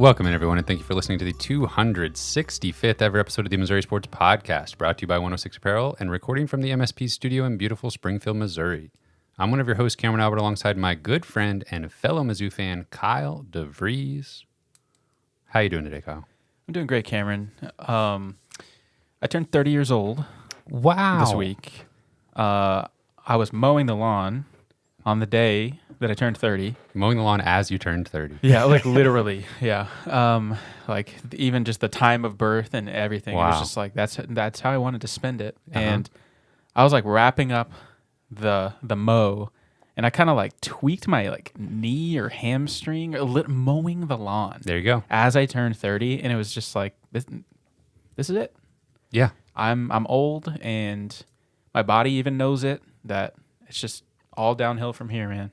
Welcome in, everyone, and thank you for listening to the 265th ever episode of the Missouri Sports Podcast, brought to you by 106 Apparel and recording from the MSP studio in beautiful Springfield, Missouri. I'm one of your hosts, Cameron Albert, alongside my good friend and fellow Mizzou fan, Kyle DeVries. How you doing today, Kyle? I'm doing great, Cameron. I turned 30 years old. Wow. This week. I was mowing the lawn on the day that I turned 30. Mowing the lawn as you turned 30. Yeah, like literally. Yeah. Like even just the time of birth and everything. Wow. It was just like that's how I wanted to spend it. And I was like wrapping up the mow, and I kind of like tweaked my like knee or hamstring mowing the lawn. There you go. As I turned 30, and it was just like this is it. Yeah. I'm old, and my body even knows it, that it's just all downhill from here, man.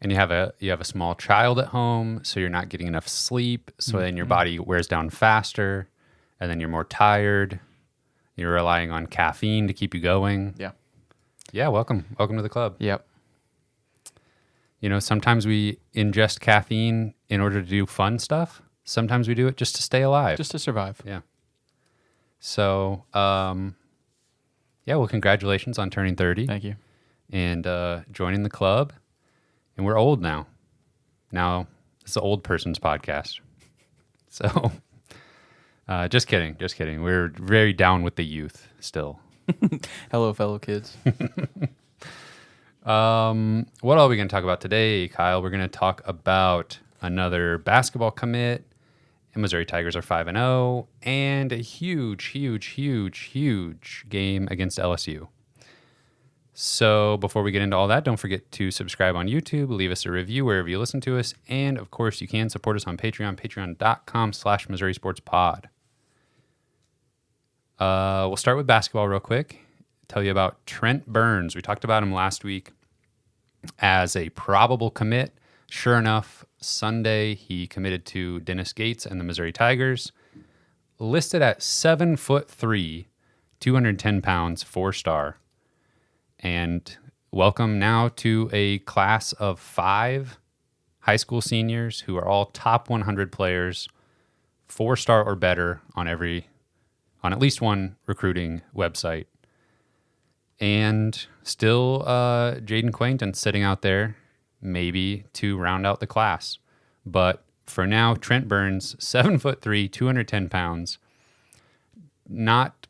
And you have a small child at home, so you're not getting enough sleep. So then your body wears down faster, and then you're more tired. You're relying on caffeine to keep you going. Yeah. Yeah, welcome to the club. Yep. You know, sometimes we ingest caffeine in order to do fun stuff. Sometimes we do it just to stay alive. Just to survive. Yeah. So, well, congratulations on turning 30. Thank you. And joining the club. And we're old now. Now, it's an old person's podcast. So, just kidding. We're very down with the youth still. Hello, fellow kids. What are we going to talk about today, Kyle? We're going to talk about another basketball commit. And Missouri Tigers are 5-0. And a huge game against LSU. So before we get into all that, don't forget to subscribe on YouTube, leave us a review wherever you listen to us, and of course you can support us on Patreon, patreon.com/Missouri Sports Pod. We'll start with basketball real quick. Tell you about Trent Burns. We talked about him last week as a probable commit. Sure enough, Sunday he committed to Dennis Gates and the Missouri Tigers. Listed at 7'3", 210 pounds, 4-star. And welcome now to a class of 5 high school seniors who are all top 100 players, 4-star or better on at least one recruiting website. And still Jaden Quainton sitting out there maybe to round out the class. But for now, Trent Burns, 7'3", 210 pounds,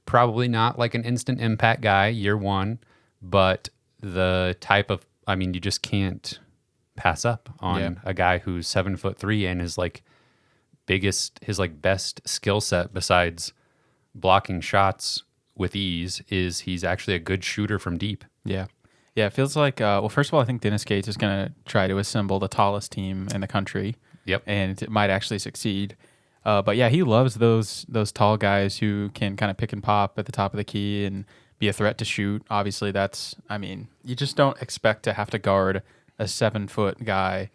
probably not like an instant impact guy year one, but the type of, you just can't pass up on a guy who's 7'3" and his best skill set besides blocking shots with ease is he's actually a good shooter from deep. Yeah. Yeah, it feels like, first of all, I think Dennis Gates is going to try to assemble the tallest team in the country. Yep. And it might actually succeed. But yeah, he loves those tall guys who can kind of pick and pop at the top of the key and be a threat to shoot. Obviously, you just don't expect to have to guard a 7-foot guy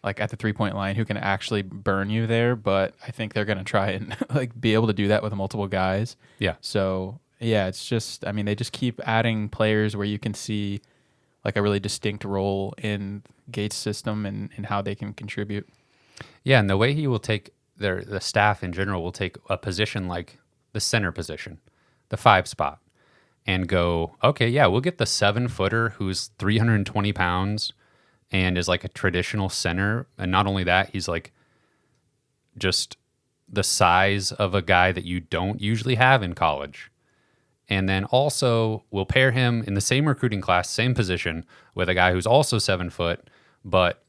like at the 3-point line who can actually burn you there. But I think they're going to try and be able to do that with multiple guys. Yeah. So yeah, it's just, they just keep adding players where you can see like a really distinct role in Gates' system and how they can contribute. Yeah, and the way he will take the staff in general will take a position like the center position, the 5 spot, and go, okay, yeah, we'll get the 7-footer who's 320 pounds and is like a traditional center. And not only that, he's like just the size of a guy that you don't usually have in college. And then also we'll pair him in the same recruiting class, same position, with a guy who's also 7 foot, but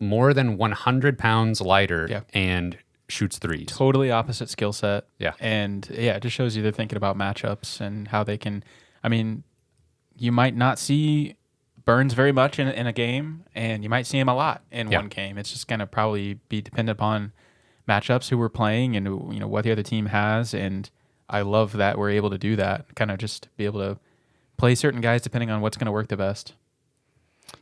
more than 100 pounds lighter and shoots threes. Totally opposite skill set. Yeah. And yeah, it just shows you they're thinking about matchups and how they can, you might not see Burns very much in a game, and you might see him a lot in one game. It's just going to probably be dependent upon matchups, who we're playing, and what the other team has. And I love that we're able to do that, kind of just be able to play certain guys depending on what's going to work the best.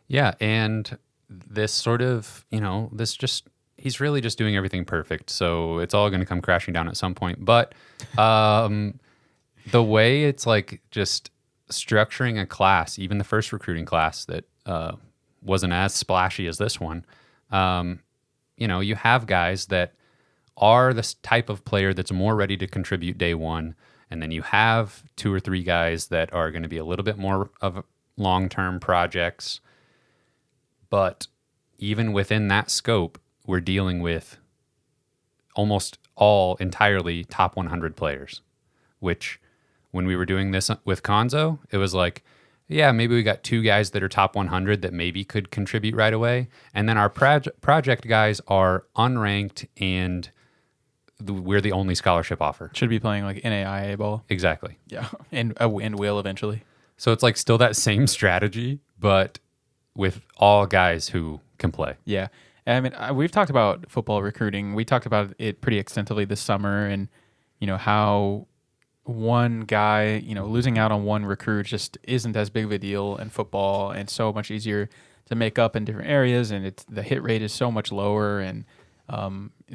Yeah, and this sort of, he's really just doing everything perfect. So it's all going to come crashing down at some point. But the way it's like just structuring a class, even the first recruiting class that wasn't as splashy as this one, you have guys that are the type of player that's more ready to contribute day one, and then you have 2 or 3 guys that are going to be a little bit more of long-term projects. But even within that scope, we're dealing with almost all entirely top 100 players, which when we were doing this with Konzo, it was like, yeah, maybe we got 2 guys that are top 100 that maybe could contribute right away. And then our project guys are unranked and we're the only scholarship offer. Should be playing like NAIA ball. Exactly. Yeah, and will eventually. So it's like still that same strategy, but with all guys who can play. Yeah. I mean, we've talked about football recruiting. We talked about it pretty extensively this summer, and how one guy, losing out on one recruit just isn't as big of a deal in football, and so much easier to make up in different areas, and the hit rate is so much lower, and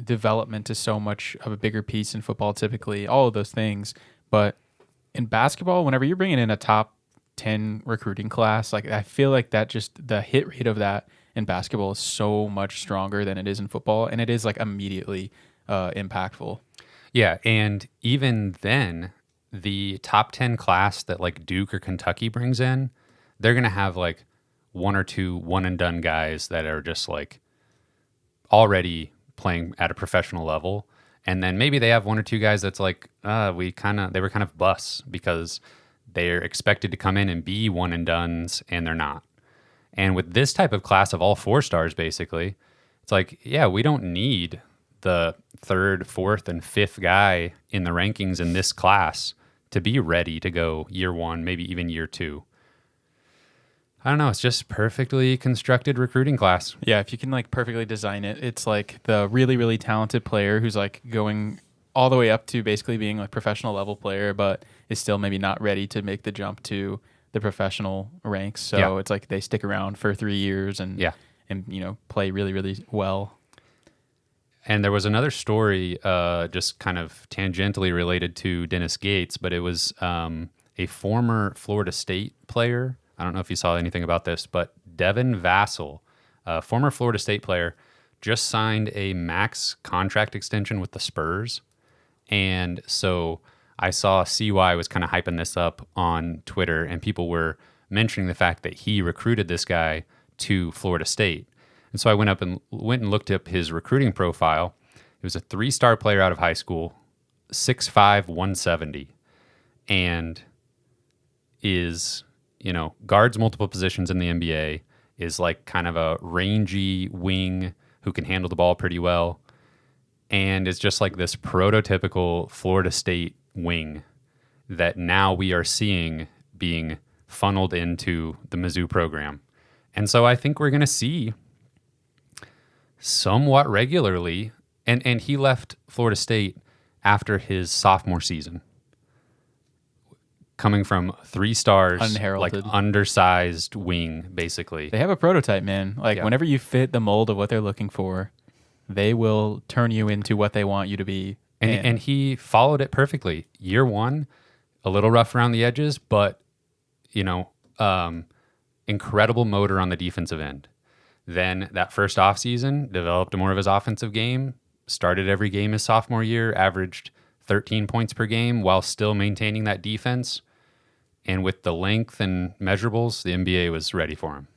development is so much of a bigger piece in football typically, all of those things. But in basketball, whenever you're bringing in a top 10 recruiting class, like I feel like that just the hit rate of that in basketball is so much stronger than it is in football, and it is like immediately impactful. Yeah, and even then, the top 10 class that like Duke or Kentucky brings in, they're going to have like 1 or 2 one-and-done guys that are just like already playing at a professional level. And then maybe they have 1 or 2 guys that's like, they were kind of busts because they're expected to come in and be one-and-dones, and they're not. And with this type of class of all 4 stars, basically, it's like, yeah, we don't need the 3rd, 4th, and 5th guy in the rankings in this class to be ready to go year 1, maybe even year 2. I don't know. It's just perfectly constructed recruiting class. Yeah, if you can like perfectly design it, it's like the really, really talented player who's like going all the way up to basically being like professional level player, but is still maybe not ready to make the jump to the professional ranks. So It's like they stick around for 3 years and play really, really well. And there was another story just kind of tangentially related to Dennis Gates, but it was a former Florida State player. I don't know if you saw anything about this, but Devin Vassell, a former Florida State player, just signed a max contract extension with the Spurs. And so I saw CY was kind of hyping this up on Twitter, and people were mentioning the fact that he recruited this guy to Florida State. And so I went and looked up his recruiting profile. He was a 3-star player out of high school, 6'5", 170, and is, guards multiple positions in the NBA, is like kind of a rangy wing who can handle the ball pretty well, and is just like this prototypical Florida State wing that now we are seeing being funneled into the Mizzou program. And so I think we're going to see somewhat regularly, and he left Florida State after his sophomore season, coming from 3 stars, unheralded, like undersized wing, basically. They have a prototype, man. Like whenever you fit the mold of what they're looking for, they will turn you into what they want you to be. And he followed it perfectly. Year 1, a little rough around the edges, but incredible motor on the defensive end. Then that first offseason, developed more of his offensive game, started every game his sophomore year, averaged 13 points per game while still maintaining that defense. And with the length and measurables, the NBA was ready for him.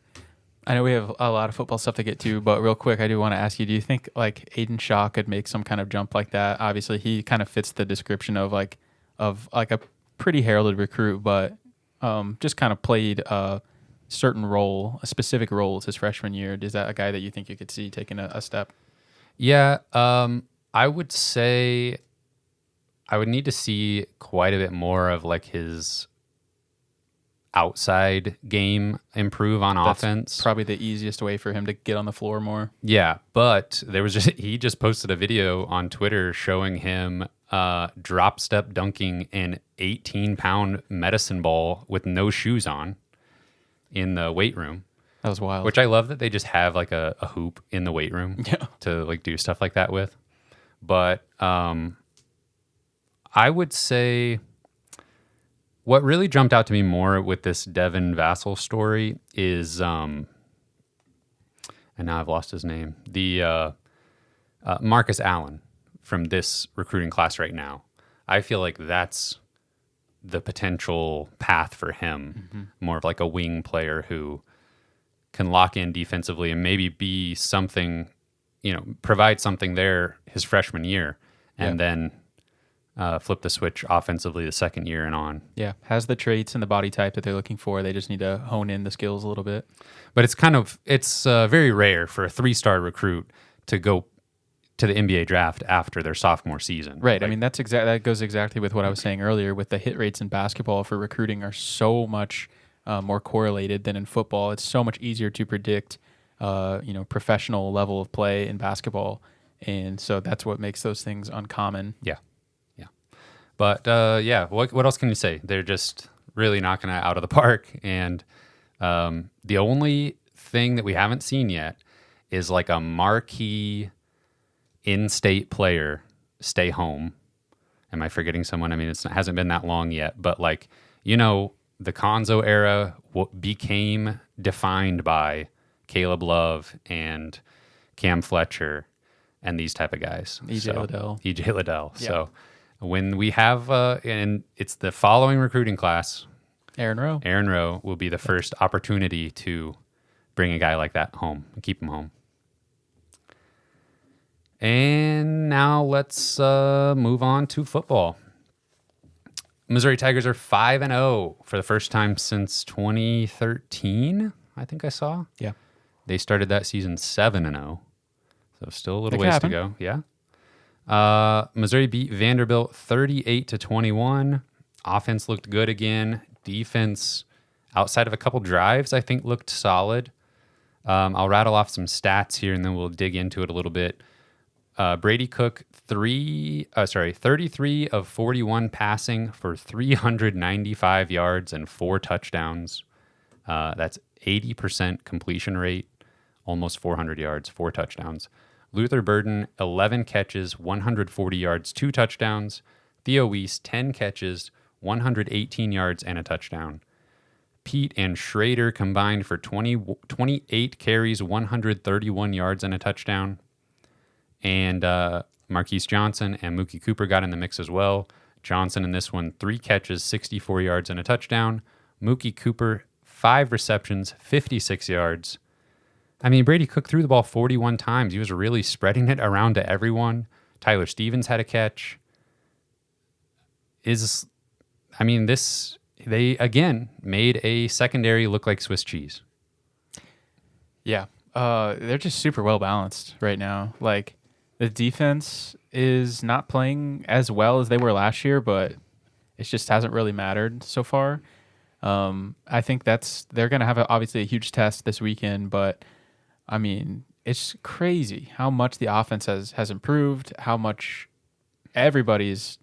I know we have a lot of football stuff to get to, but real quick, I do want to ask you, do you think like Aiden Shaw could make some kind of jump like that? Obviously, he kind of fits the description of like a pretty heralded recruit, but just kind of played a certain role, a specific role his freshman year. Is that a guy that you think you could see taking a step? Yeah, I would say I would need to see quite a bit more of like his outside game improve on offense. Probably the easiest way for him to get on the floor more. Yeah, but he just posted a video on Twitter showing him drop step dunking an 18-pound medicine ball with no shoes on in the weight room. That was wild. Which I love that they just have like a hoop in the weight room to like do stuff like that with. But I would say what really jumped out to me more with this Devin Vassell story is, and now I've lost his name, the Marcus Allen from this recruiting class right now. I feel like that's the potential path for him, more of like a wing player who can lock in defensively and maybe be something, provide something there his freshman year, and then flip the switch offensively the second year and on. Yeah, has the traits and the body type that they're looking for. They just need to hone in the skills a little bit. But it's very rare for a 3-star recruit to go to the NBA draft after their sophomore season. Right. I mean, that goes exactly with what I was saying earlier. With the hit rates in basketball for recruiting are so much more correlated than in football. It's so much easier to predict, professional level of play in basketball, and so that's what makes those things uncommon. Yeah. But what else can you say? They're just really knocking it out of the park, and the only thing that we haven't seen yet is like a marquee in-state player stay home. Am I forgetting someone? I mean, it hasn't been that long yet, but like, the Konzo era became defined by Caleb Love and Cam Fletcher and these type of guys. EJ Liddell. Yeah. So when we have, and it's the following recruiting class, Aaron Rowe will be the first opportunity to bring a guy like that home and keep him home. And now let's move on to football. Missouri Tigers are 5-0 for the first time since 2013, I think I saw. Yeah. They started that season 7-0, so still a little ways to go. Yeah. Missouri beat Vanderbilt 38-21. Offense looked good again. Defense, outside of a couple drives, I think looked solid. I'll rattle off some stats here, and then we'll dig into it a little bit. Brady Cook, 33 of 41 passing for 395 yards and 4 touchdowns. That's 80% completion rate, almost 400 yards, 4 touchdowns. Luther Burden, 11 catches, 140 yards, 2 touchdowns. Theo Weiss, 10 catches, 118 yards, and a touchdown. Pete and Schrader combined for 28 carries, 131 yards, and a touchdown. And Marquise Johnson and Mookie Cooper got in the mix as well. Johnson in this one, 3 catches, 64 yards, and a touchdown. Mookie Cooper, 5 receptions, 56 yards. I mean, Brady Cook threw the ball 41 times. He was really spreading it around to everyone. Tyler Stevens had a catch. They again made a secondary look like Swiss cheese. Yeah. They're just super well balanced right now. Like, the defense is not playing as well as they were last year, but it just hasn't really mattered so far. I think they're going to have obviously a huge test this weekend, but I mean, it's crazy how much the offense has improved, how much everybody's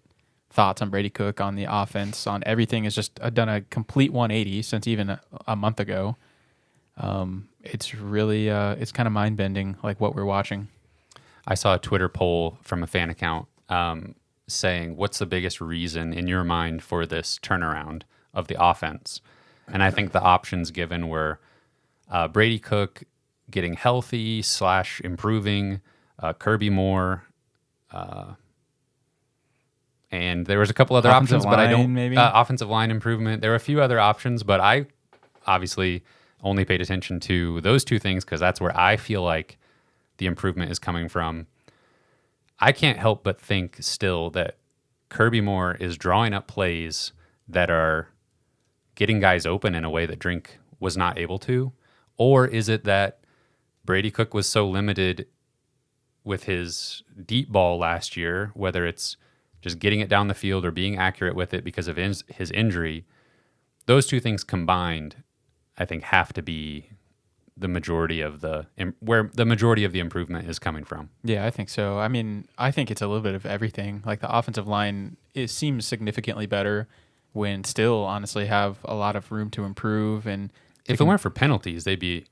thoughts on Brady Cook, on the offense, on everything has just done a complete 180 since even a month ago. It's really, it's kind of mind-bending, like what we're watching. I saw a Twitter poll from a fan account saying, what's the biggest reason in your mind for this turnaround of the offense? And I think the options given were Brady Cook getting healthy / improving, Kirby Moore, and there was a couple other options, but I don't. Maybe offensive line improvement. There were a few other options, but I obviously only paid attention to those 2 things because that's where I feel like the improvement is coming from. I can't help but think still that Kirby Moore is drawing up plays that are getting guys open in a way that Drink was not able to, or is it that Brady Cook was so limited with his deep ball last year, whether it's just getting it down the field or being accurate with it because of his injury? Those 2 things combined, I think, have to be the majority of where the majority of the improvement is coming from. Yeah, I think so. I mean, I think it's a little bit of everything. Like, the offensive line, it seems significantly better when still honestly have a lot of room to improve. And if it weren't for penalties, they'd be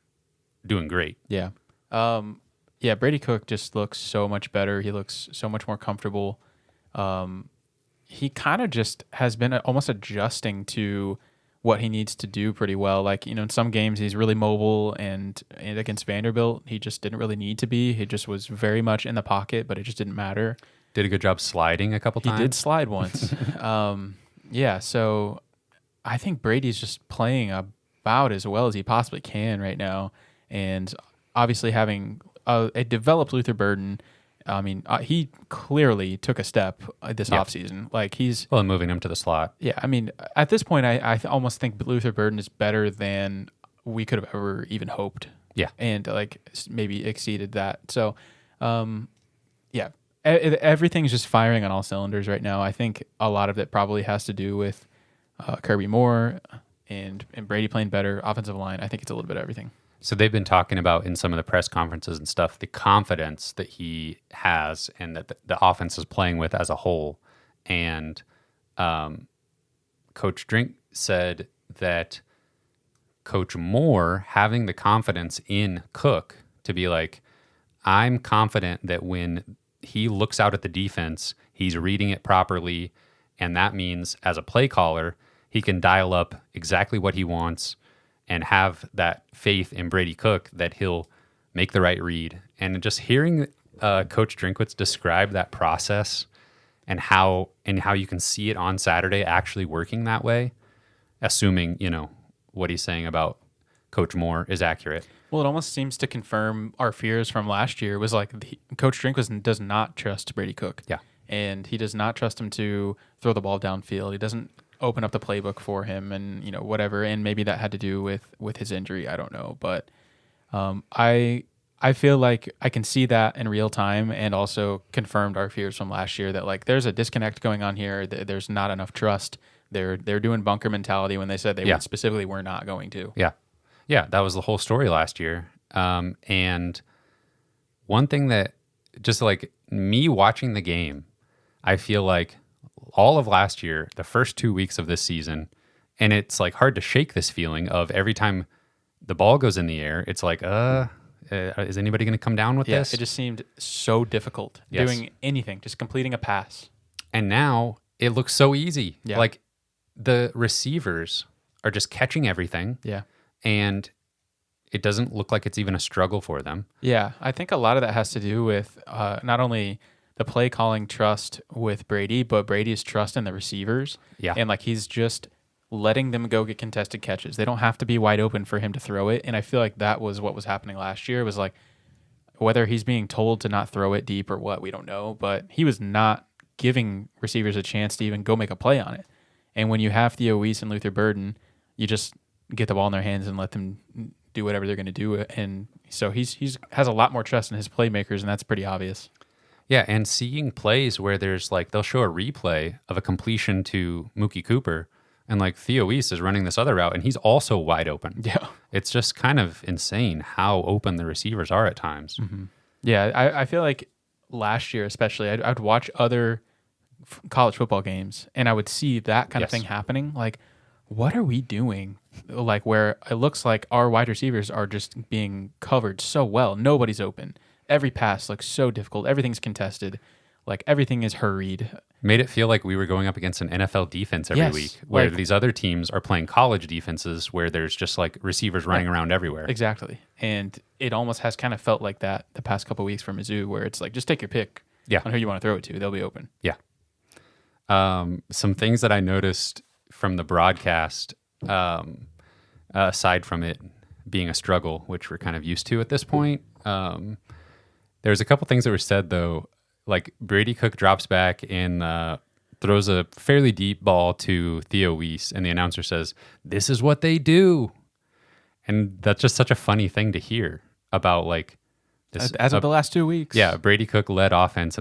doing great. Yeah. Brady Cook just looks so much better. He looks so much more comfortable. He kind of just has been almost adjusting to what he needs to do pretty well. Like, in some games he's really mobile, and against Vanderbilt he just didn't really need to be. He just was very much in the pocket, but it just didn't matter. Did a good job sliding a couple He times. did slide once. Yeah, so I think Brady's just playing about as well as he possibly can right now. And obviously having a developed Luther Burden, I mean, he clearly took a step this offseason. Like he's... Well, moving him to the slot. Yeah, I mean, at this point, I almost think Luther Burden is better than we could have ever even hoped. Yeah. And like maybe exceeded that. So, yeah, everything's just firing on all cylinders right now. I think a lot of it probably has to do with Kirby Moore and Brady playing better, offensive line. I think it's a little bit of everything. So they've been talking about in some of the press conferences and stuff, the confidence that he has and that the offense is playing with as a whole. And Coach Drink said that Coach Moore having the confidence in Cook to be like, I'm confident that when he looks out at the defense, he's reading it properly. And that means as a play caller, he can dial up exactly what he wants and have that faith in Brady Cook that he'll make the right read. And just hearing Coach Drinkwitz describe that process and how you can see it on Saturday actually working that way, assuming, what he's saying about Coach Moore is accurate. Well, it almost seems to confirm our fears from last year. It was like Coach Drinkwitz does not trust Brady Cook. Yeah. And he does not trust him to throw the ball downfield. He doesn't open up the playbook for him and, whatever. And maybe that had to do with his injury. I don't know. But I feel like I can see that in real time and also confirmed our fears from last year that like there's a disconnect going on here. There's not enough trust. They're doing bunker mentality when they said they specifically were not going to. Yeah. Yeah, that was the whole story last year. And one thing that just like me watching the game, I feel like all of last year, the first 2 weeks of this season, and it's like hard to shake this feeling of every time the ball goes in the air, it's like, is anybody going to come down with this? It just seemed so difficult doing anything, just completing a pass. And now it looks so easy. Yeah. Like the receivers are just catching everything. Yeah. And it doesn't look like it's even a struggle for them. Yeah, I think a lot of that has to do with not only the play calling trust with Brady, but Brady's trust in the receivers. Yeah. And like he's just letting them go get contested catches. They don't have to be wide open for him to throw it. And I feel like that was what was happening last year. It was like whether he's being told to not throw it deep or what, we don't know. But he was not giving receivers a chance to even go make a play on it. And when you have Theo Weiss and Luther Burden, you just get the ball in their hands and let them do whatever they're going to do. And so he's has a lot more trust in his playmakers, and that's pretty obvious. Yeah, and seeing plays where there's like they'll show a replay of a completion to Mookie Cooper, and like Theo Weiss is running this other route, and he's also wide open. Yeah, it's just kind of insane how open the receivers are at times. Mm-hmm. Yeah, I feel like last year especially, I'd watch other college football games, and I would see that kind of thing happening. Like, what are we doing? Like where it looks like our wide receivers are just being covered so well. Nobody's open. Every pass looks so difficult. Everything's contested. Like everything is hurried. Made it feel like we were going up against an NFL defense every week, where these other teams are playing college defenses where there's just like receivers running around everywhere. Exactly. And it almost has kind of felt like that the past couple of weeks for Mizzou, where it's like, just take your pick on who you want to throw it to. They'll be open. Yeah. Some things that I noticed from the broadcast, aside from it being a struggle, which we're kind of used to at this point, there's a couple things that were said, though. Like Brady Cook drops back and throws a fairly deep ball to Theo Weiss, and the announcer says, "This is what they do." And that's just such a funny thing to hear about, like, this, as of the last 2 weeks. Yeah, Brady Cook led offense,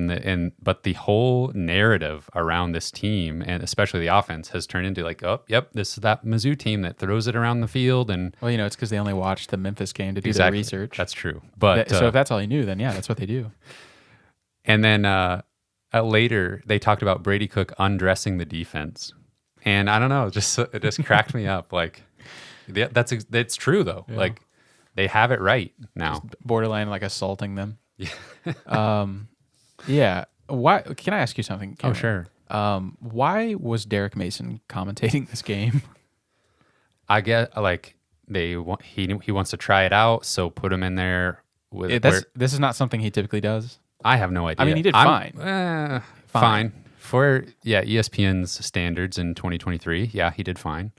but the whole narrative around this team, and especially the offense, has turned into like, oh, yep, this is that Mizzou team that throws it around the field. And well, it's because they only watched the Memphis game to do their research. That's true. But so if that's all you knew, then yeah, that's what they do. And then later they talked about Brady Cook undressing the defense, and I don't know, it just cracked me up. Like that's true though. Yeah. Like they have it right now. Just borderline like assaulting them. Yeah. Yeah. Why? Can I ask you something, Cameron? Oh, sure. Why was Derek Mason commentating this game? I get like he wants to try it out, so put him in there. This is not something he typically does. I have no idea. I mean, he did fine. Fine. For ESPN's standards in 2023. Yeah, he did fine.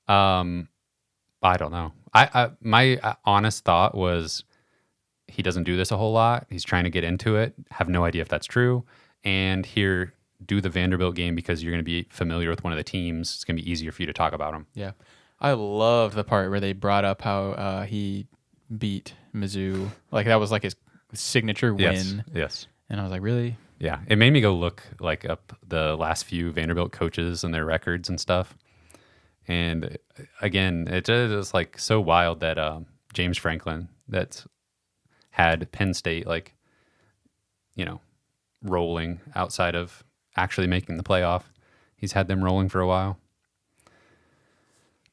I don't know. My honest thought was he doesn't do this a whole lot. He's trying to get into it. Have no idea if that's true. And here, do the Vanderbilt game because you're going to be familiar with one of the teams. It's going to be easier for you to talk about them. Yeah. I love the part where they brought up how he beat Mizzou. Like, that was like his signature win. Yes. And I was like, really? Yeah. It made me go look like up the last few Vanderbilt coaches and their records and stuff. And again, it is like so wild that James Franklin, that's had Penn State like, rolling outside of actually making the playoff. He's had them rolling for a while.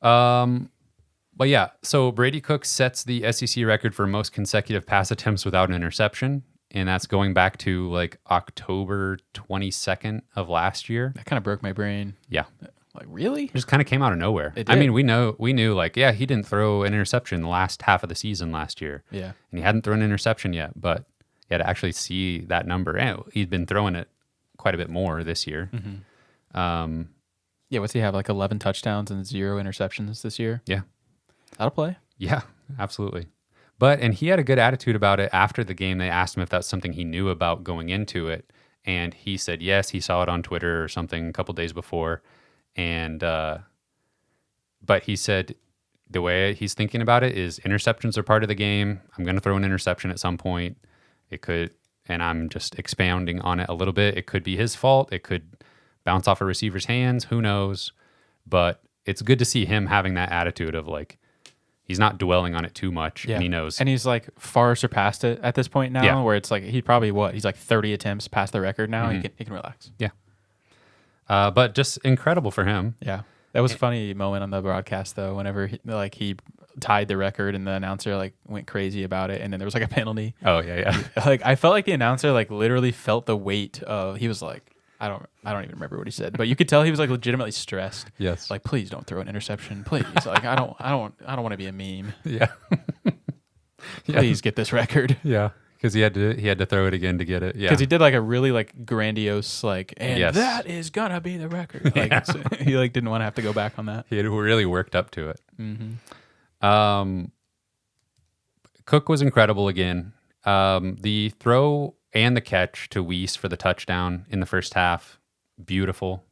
But yeah, so Brady Cook sets the SEC record for most consecutive pass attempts without an interception, and that's going back to like October 22nd of last year. That kind of broke my brain. Yeah. Like, really? It just kind of came out of nowhere. It did. I mean, we knew like, yeah, he didn't throw an interception the last half of the season last year. Yeah. And he hadn't thrown an interception yet, but yeah, to actually see that number, and he'd been throwing it quite a bit more this year. Mm-hmm. Yeah, what's he have, like 11 touchdowns and 0 interceptions this year? Yeah. That'll play. Yeah, absolutely. And he had a good attitude about it after the game. They asked him if that's something he knew about going into it. And he said, yes, he saw it on Twitter or something a couple days before. And, but he said the way he's thinking about it is interceptions are part of the game. I'm going to throw an interception at some point. It could, and I'm just expounding on it a little bit. It could be his fault. It could bounce off a receiver's hands. Who knows? But it's good to see him having that attitude of like, he's not dwelling on it too much, and he knows. And he's like far surpassed it at this point now, where it's like he's probably he's like 30 attempts past the record now. Mm-hmm. He can relax. Yeah. But just incredible for him. Yeah. That was a funny moment on the broadcast though, whenever he tied the record and the announcer like went crazy about it, and then there was like a penalty. Oh yeah. Like I felt like the announcer like literally felt the weight of, he was like, I don't even remember what he said, but you could tell he was like legitimately stressed. Yes. Like, please don't throw an interception. Please. Like, I don't want to be a meme. Yeah. Please get this record. Yeah. Because he had to throw it again to get it. Yeah. Because he did like a really like grandiose like, and that is gonna be the record. Like so he like didn't want to have to go back on that. He had really worked up to it. Mm-hmm. Cook was incredible again. The throw and the catch to Weiss for the touchdown in the first half, beautiful.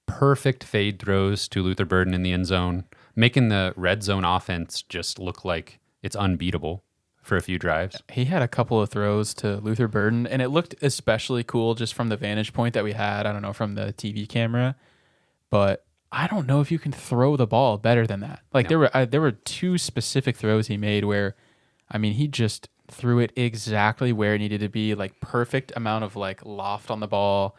Perfect fade throws to Luther Burden in the end zone, making the red zone offense just look like it's unbeatable for a few drives. He had a couple of throws to Luther Burden, and it looked especially cool just from the vantage point that we had. I don't know, from the TV camera, but I don't know if you can throw the ball better than that. Like there were two specific throws he made where, I mean, he just threw it exactly where it needed to be, like perfect amount of like loft on the ball,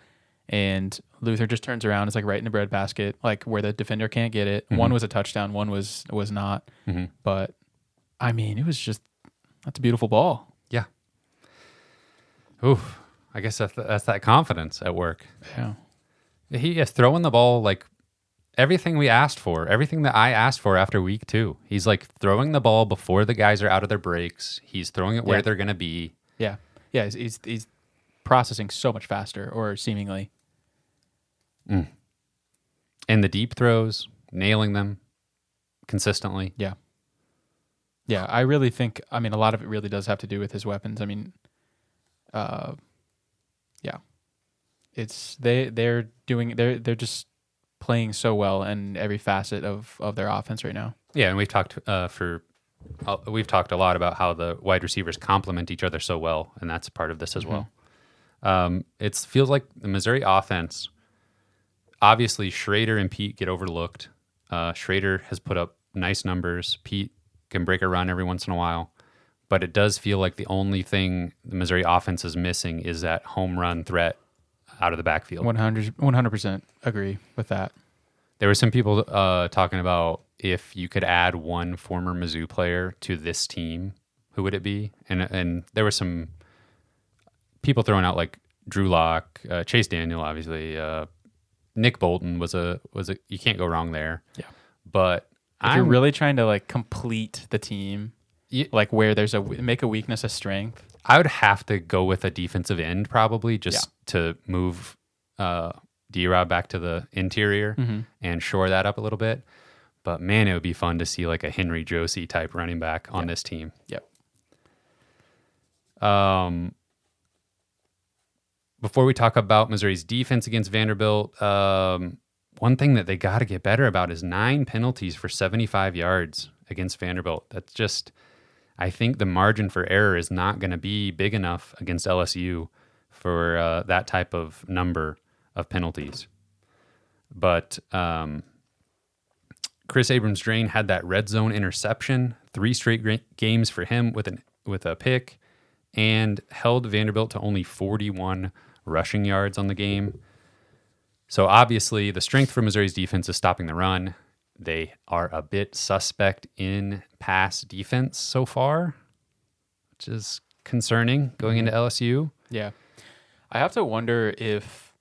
and Luther just turns around, it's like right in the breadbasket, like where the defender can't get it. Mm-hmm. One was a touchdown, one was not. Mm-hmm. But I mean, that's a beautiful ball. Yeah. Oof. I guess that's that confidence at work. Yeah. He is throwing the ball like everything we asked for, everything that I asked for after week 2. He's like throwing the ball before the guys are out of their breaks. He's throwing it where they're going to be. Yeah. Yeah. He's processing so much faster, or seemingly. And the deep throws, nailing them consistently. Yeah. Yeah. I really think, I mean, a lot of it really does have to do with his weapons. I mean, yeah. It's, they're just playing so well in every facet of their offense right now. Yeah, and we've talked a lot about how the wide receivers complement each other so well, and that's part of this as well. It feels like the Missouri offense, obviously Schrader and Pete get overlooked. Schrader has put up nice numbers. Pete can break a run every once in a while, but it does feel like the only thing the Missouri offense is missing is that home run threat out of the backfield. 100% agree with that. There were some people talking about if you could add one former Mizzou player to this team, who would it be? And there were some people throwing out like Drew Lock, Chase Daniel, obviously. Nick Bolton was a you can't go wrong there. Yeah, but if you're really trying to like complete the team, like where there's make a weakness a strength. I would have to go with a defensive end probably just to move D-Rob back to the interior and shore that up a little bit. But man, it would be fun to see like a Henry Josie type running back on this team. Yep. Before we talk about Missouri's defense against Vanderbilt, one thing that they got to get better about is 9 penalties for 75 yards against Vanderbilt. That's just, I think the margin for error is not going to be big enough against LSU for that type of number of penalties. But Chris Abrams-Drain had that red zone interception, 3 straight games for him with a pick, and held Vanderbilt to only 41 rushing yards on the game. So obviously the strength for Missouri's defense is stopping the run. They are a bit suspect in pass defense so far, which is concerning going into LSU. Yeah. I have to wonder if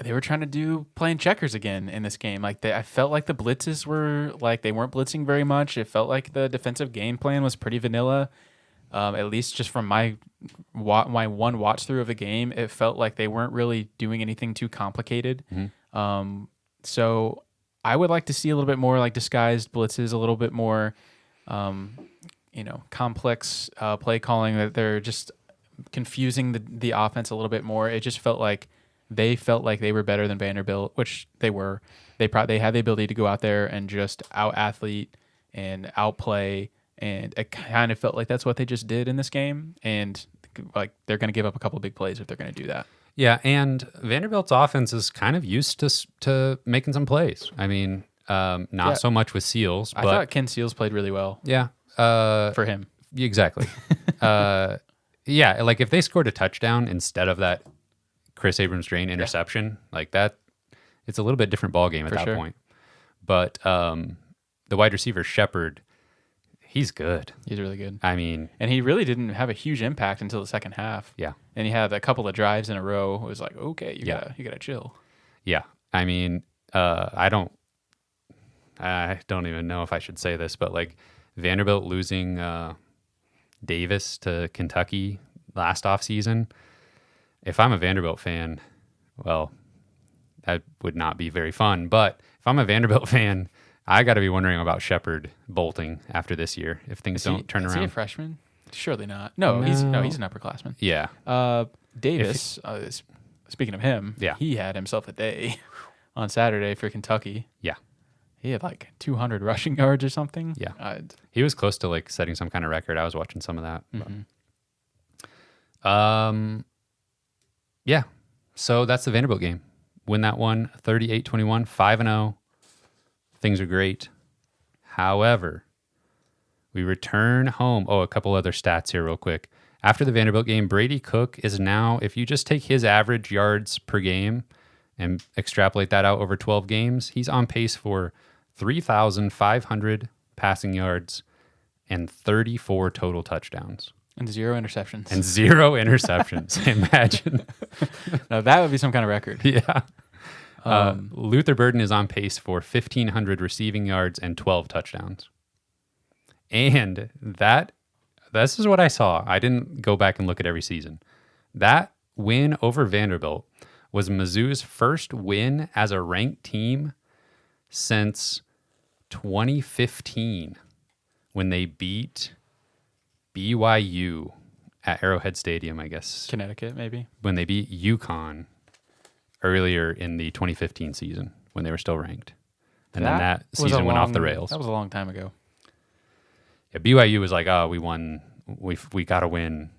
they were trying to do playing checkers again in this game. Like I felt like the blitzes were like they weren't blitzing very much. It felt like the defensive game plan was pretty vanilla. At least just from my one watch through of the game, it felt like they weren't really doing anything too complicated. So I would like to see a little bit more like disguised blitzes, a little bit more, complex play calling, that they're just confusing the offense a little bit more. It just felt like they were better than Vanderbilt, which they were. They had the ability to go out there and just out athlete and outplay. And it kind of felt like that's what they just did in this game. And like they're going to give up a couple of big plays if they're going to do that. Yeah, and Vanderbilt's offense is kind of used to making some plays. I mean, not so much with Seals. But I thought Ken Seals played really well. Yeah. For him. Exactly. Yeah, like if they scored a touchdown instead of that Chris Abrams-Drain interception, like that, it's a little bit different ball game at that point. But the wide receiver Shepard, he's good. He's really good. I mean, and he really didn't have a huge impact until the second half. Yeah. And he had a couple of drives in a row. It was like, okay, you gotta chill. Yeah. I mean, I don't even know if I should say this, but like Vanderbilt losing Davis to Kentucky last offseason, if I'm a Vanderbilt fan, well, that would not be very fun. But if I'm a Vanderbilt fan, I got to be wondering about Shepard bolting after this year if things don't turn around. Is he a freshman? Surely not. No, he's an upperclassman. Yeah. Davis, speaking of him, he had himself a day on Saturday for Kentucky. Yeah. He had like 200 rushing yards or something. Yeah. He was close to like setting some kind of record. I was watching some of that. Yeah. So that's the Vanderbilt game. Win that one 38-21, 5-0. Things are great. However, we return home. Oh, a couple other stats here real quick. After the Vanderbilt game, Brady Cook is now, if you just take his average yards per game and extrapolate that out over 12 games, he's on pace for 3,500 passing yards and 34 total touchdowns. And 0 interceptions. Imagine. Now that would be some kind of record. Yeah. Luther Burden is on pace for 1,500 receiving yards and 12 touchdowns. And this is what I saw. I didn't go back and look at every season. That win over Vanderbilt was Mizzou's first win as a ranked team since 2015 when they beat BYU at Arrowhead Stadium, I guess. Connecticut, maybe. When they beat UConn earlier in the 2015 season when they were still ranked. And then that season went off the rails. That was a long time ago. Yeah, BYU was like, oh, we won. We got to win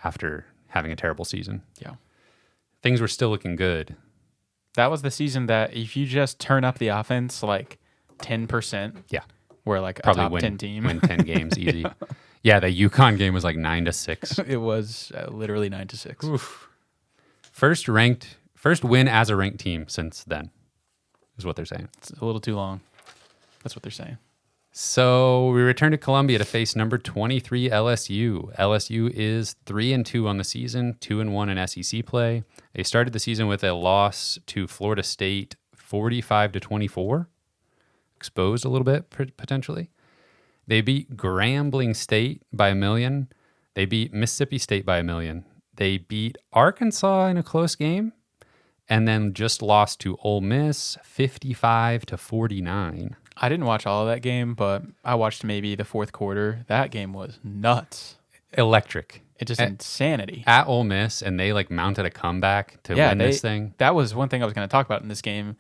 after having a terrible season. Yeah. Things were still looking good. That was the season that if you just turn up the offense like 10%, we're like probably a top 10 team. Win 10 games easy. Yeah, the UConn game was like 9-6. It was literally 9-6. Oof. First win as a ranked team since then, is what they're saying. It's a little too long. That's what they're saying. So we return to Columbia to face number 23 LSU. LSU is 3-2 on the season, 2-1 in SEC play. They started the season with a loss to Florida State, 45-24. Exposed a little bit potentially. They beat Grambling State by 1 million. They beat Mississippi State by 1,000,000. They beat Arkansas in a close game, and then just lost to Ole Miss 55-49. I didn't watch all of that game, but I watched maybe the fourth quarter. That game was nuts. Electric. It's just insanity. At Ole Miss, and they like mounted a comeback to win this thing. That was one thing I was going to talk about in this game,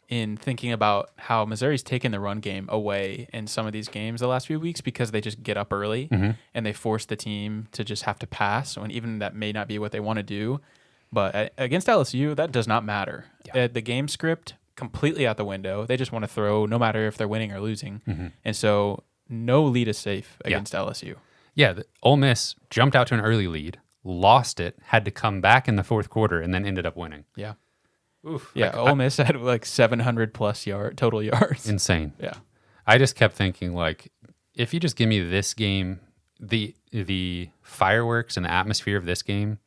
in thinking about how Missouri's taken the run game away in some of these games the last few weeks because they just get up early and they force the team to just have to pass, when even that may not be what they want to do. But against LSU, that does not matter. Yeah. The game script, completely out the window. They just want to throw no matter if they're winning or losing. And so no lead is safe against LSU. Yeah, Ole Miss jumped out to an early lead, lost it, had to come back in the fourth quarter, and then ended up winning. Yeah. Oof. Yeah, Like, Ole Miss had like 700 plus total yards. Insane. Yeah. I just kept thinking, like, if you just give me this game, the fireworks and the atmosphere of this game,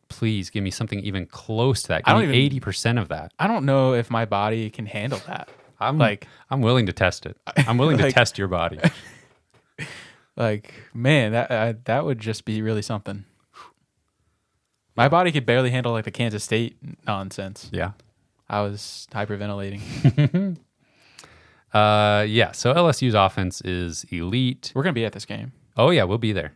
please give me something even close to that. Give me 80% of that. I don't know if my body can handle that. I'm willing to test it. I'm willing to test your body. Like, man, that would just be really something. My body could barely handle like the Kansas State nonsense. Yeah. I was hyperventilating. Yeah. So LSU's offense is elite. We're gonna be at this game. Oh yeah, we'll be there.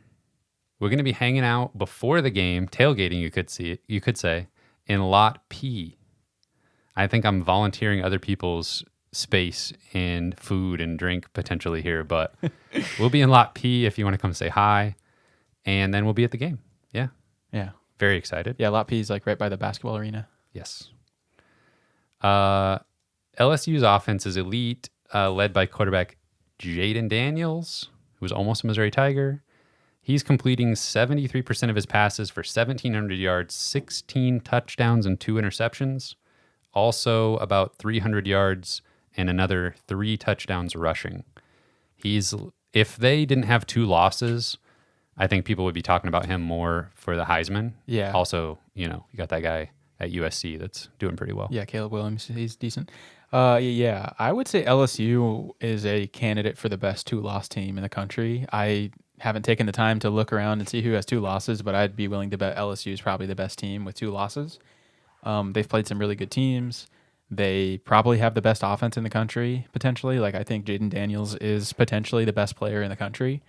We're gonna be hanging out before the game, tailgating. You could say, in Lot P. I think I'm volunteering other people's space and food and drink potentially here, but we'll be in Lot P if you want to come say hi, and then we'll be at the game. Yeah. Yeah. Very excited. Yeah, Lot P is like right by the basketball arena. Yes. LSU's offense is elite, led by quarterback Jaden Daniels, who's almost a Missouri Tiger. He's completing 73% of his passes for 1,700 yards, 16 touchdowns, and 2 interceptions. Also about 300 yards and another 3 touchdowns rushing. If they didn't have 2 losses, I think people would be talking about him more for the Heisman. Yeah. Also, you got that guy at USC that's doing pretty well. Yeah, Caleb Williams, he's decent. Yeah, I would say LSU is a candidate for the best 2-loss team in the country. I haven't taken the time to look around and see who has 2 losses, but I'd be willing to bet LSU is probably the best team with 2 losses. They've played some really good teams. They probably have the best offense in the country, potentially. Like, I think Jaden Daniels is potentially the best player in the country.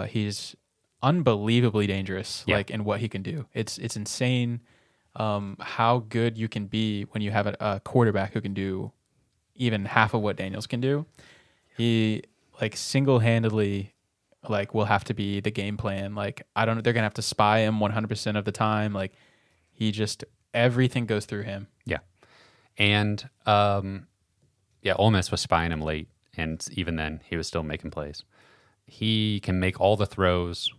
He's unbelievably dangerous, like in what he can do. It's insane how good you can be when you have a quarterback who can do even half of what Daniels can do. He like single-handedly will have to be the game plan. Like, I don't know, they're gonna have to spy him 100% of the time. Like, everything goes through him. Yeah. And Ole Miss was spying him late, and even then he was still making plays. He can make all the throws,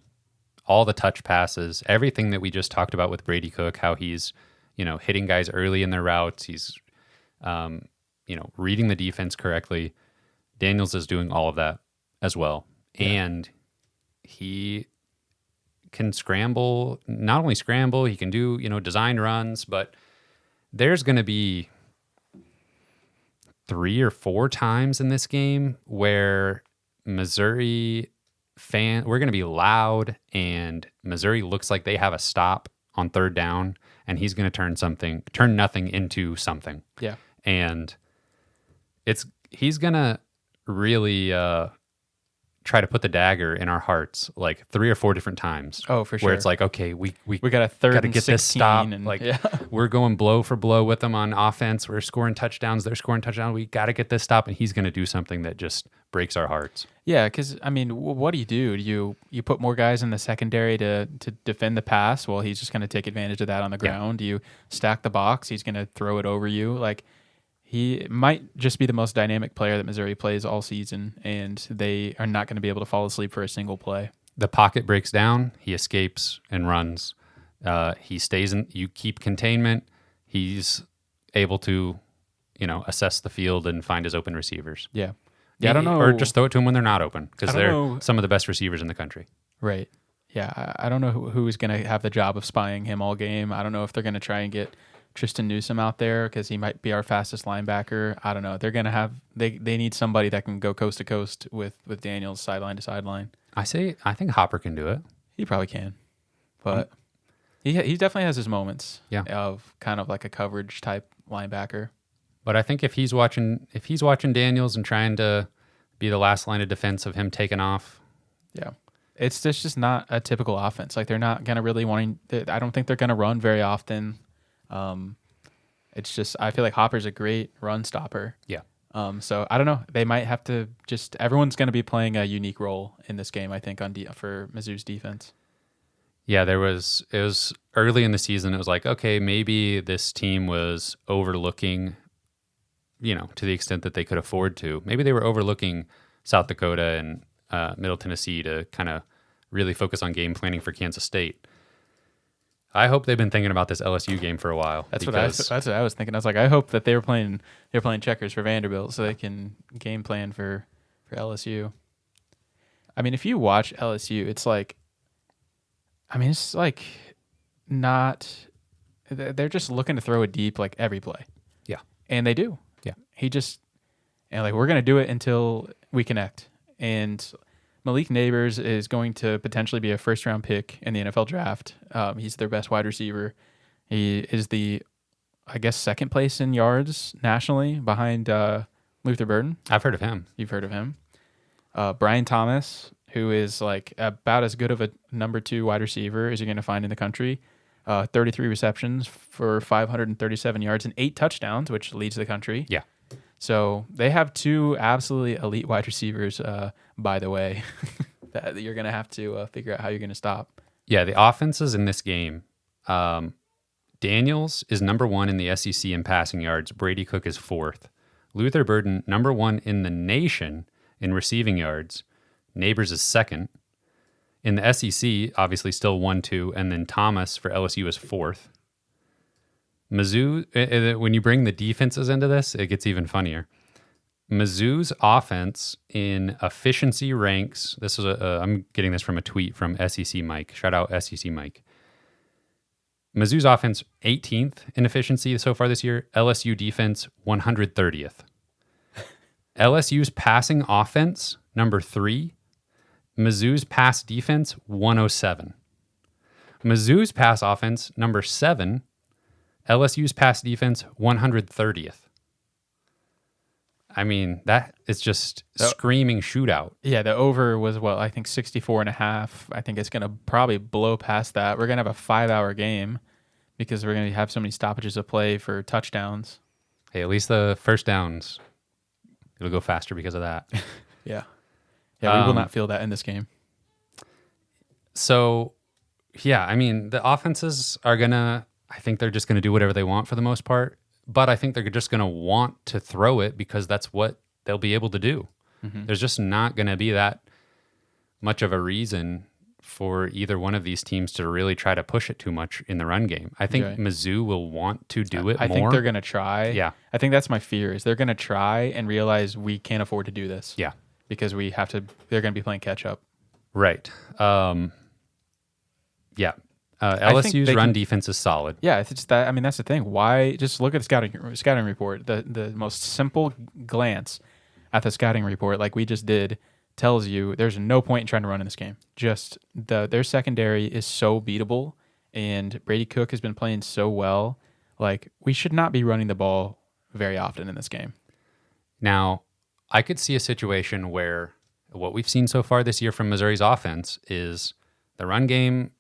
all the touch passes, everything that we just talked about with Brady Cook, how he's, hitting guys early in their routes. He's, reading the defense correctly. Daniels is doing all of that as well. Yeah. And he can scramble, not only scramble, he can do, design runs, but there's going to be 3 or 4 times in this game where Missouri we're going to be loud, and Missouri looks like they have a stop on 3rd down, and he's going to turn nothing into something. Yeah. And he's going to really try to put the dagger in our hearts like 3 or 4 different times. Oh, for sure. Where it's like, okay, we got a 3rd gotta and get 16 this stop. And, we're going blow for blow with them on offense. We're scoring touchdowns. They're scoring touchdowns. We got to get this stop, and he's going to do something that just breaks our hearts. Yeah, because, I mean, what do? You put more guys in the secondary to defend the pass? Well, he's just going to take advantage of that on the ground. You stack the box. He's going to throw it over you. Like, he might just be the most dynamic player that Missouri plays all season, and they are not going to be able to fall asleep for a single play. The pocket breaks down. He escapes and runs. He stays in. You keep containment. He's able to, assess the field and find his open receivers. Yeah. Yeah, I don't know. Or just throw it to them when they're not open, because they're some of the best receivers in the country. Right. Yeah, I don't know who's going to have the job of spying him all game. I don't know if they're going to try and get Tristan Newsome out there because he might be our fastest linebacker. I don't know. They're going to have they need somebody that can go coast to coast with Daniels sideline to sideline. I think Hopper can do it. He probably can, but he definitely has his moments. Yeah. Of kind of like a coverage type linebacker. But I think if he's watching Daniels and trying to be the last line of defense of him taking off. Yeah. It's just not a typical offense. Like they're not gonna really I don't think they're gonna run very often. It's just I feel like Hopper's a great run stopper. Yeah. So I don't know. They might have to everyone's going to be playing a unique role in this game. I think for Mizzou's defense. Yeah, it was early in the season. It was like, okay, maybe this team was overlooking, to the extent that they could afford to. Maybe they were overlooking South Dakota and Middle Tennessee to kind of really focus on game planning for Kansas State. I hope they've been thinking about this LSU game for a while. That's what I was thinking. I was like, I hope that they're playing checkers for Vanderbilt so they can game plan for LSU. I mean, if you watch LSU, it's like not. They're just looking to throw it deep like every play. Yeah, and they do. Yeah, we're gonna do it until we connect. And Malik Neighbors is going to potentially be a first-round pick in the NFL draft. He's their best wide receiver. He is second place in yards nationally behind Luther Burden. I've heard of him. You've heard of him. Brian Thomas, who is like about as good of a number 2 wide receiver as you're going to find in the country. 33 receptions for 537 yards and 8 touchdowns, which leads the country. Yeah. So they have 2 absolutely elite wide receivers, by the way, that you're going to have to figure out how you're going to stop. Yeah, the offenses in this game, Daniels is number 1 in the SEC in passing yards. Brady Cook is 4th. Luther Burden, number 1 in the nation in receiving yards. Neighbors is 2nd. In the SEC, obviously still 1-2, and then Thomas for LSU is 4th. Mizzou, when you bring the defenses into this, it gets even funnier. Mizzou's offense in efficiency ranks. This is I'm getting this from a tweet from SEC Mike. Shout out SEC Mike. Mizzou's offense 18th in efficiency so far this year. LSU defense 130th. LSU's passing offense number 3. Mizzou's pass defense 107. Mizzou's pass offense number 7. LSU's pass defense 130th. I mean, that is just screaming shootout. Yeah, the over was, I think 64.5. I think it's going to probably blow past that. We're going to have a 5-hour game because we're going to have so many stoppages of play for touchdowns. Hey, at least the first downs, it'll go faster because of that. Yeah. Yeah, we will not feel that in this game. So, yeah, I mean, the offenses are I think they're just going to do whatever they want for the most part. But I think they're just going to want to throw it because that's what they'll be able to do. Mm-hmm. There's just not going to be that much of a reason for either one of these teams to really try to push it too much in the run game. I think Mizzou will want to do it more. I think they're going to try. Yeah. I think that's my fear is they're going to try and realize we can't afford to do this. Yeah. Because they're going to be playing catch up. Right. Yeah. LSU's run defense is solid. Yeah, it's just that. I mean, that's the thing. Why? Just look at the scouting report. The most simple glance at the scouting report, like we just did, tells you there's no point in trying to run in this game. Just their secondary is so beatable, and Brady Cook has been playing so well. Like we should not be running the ball very often in this game. Now, I could see a situation where what we've seen so far this year from Missouri's offense is the run game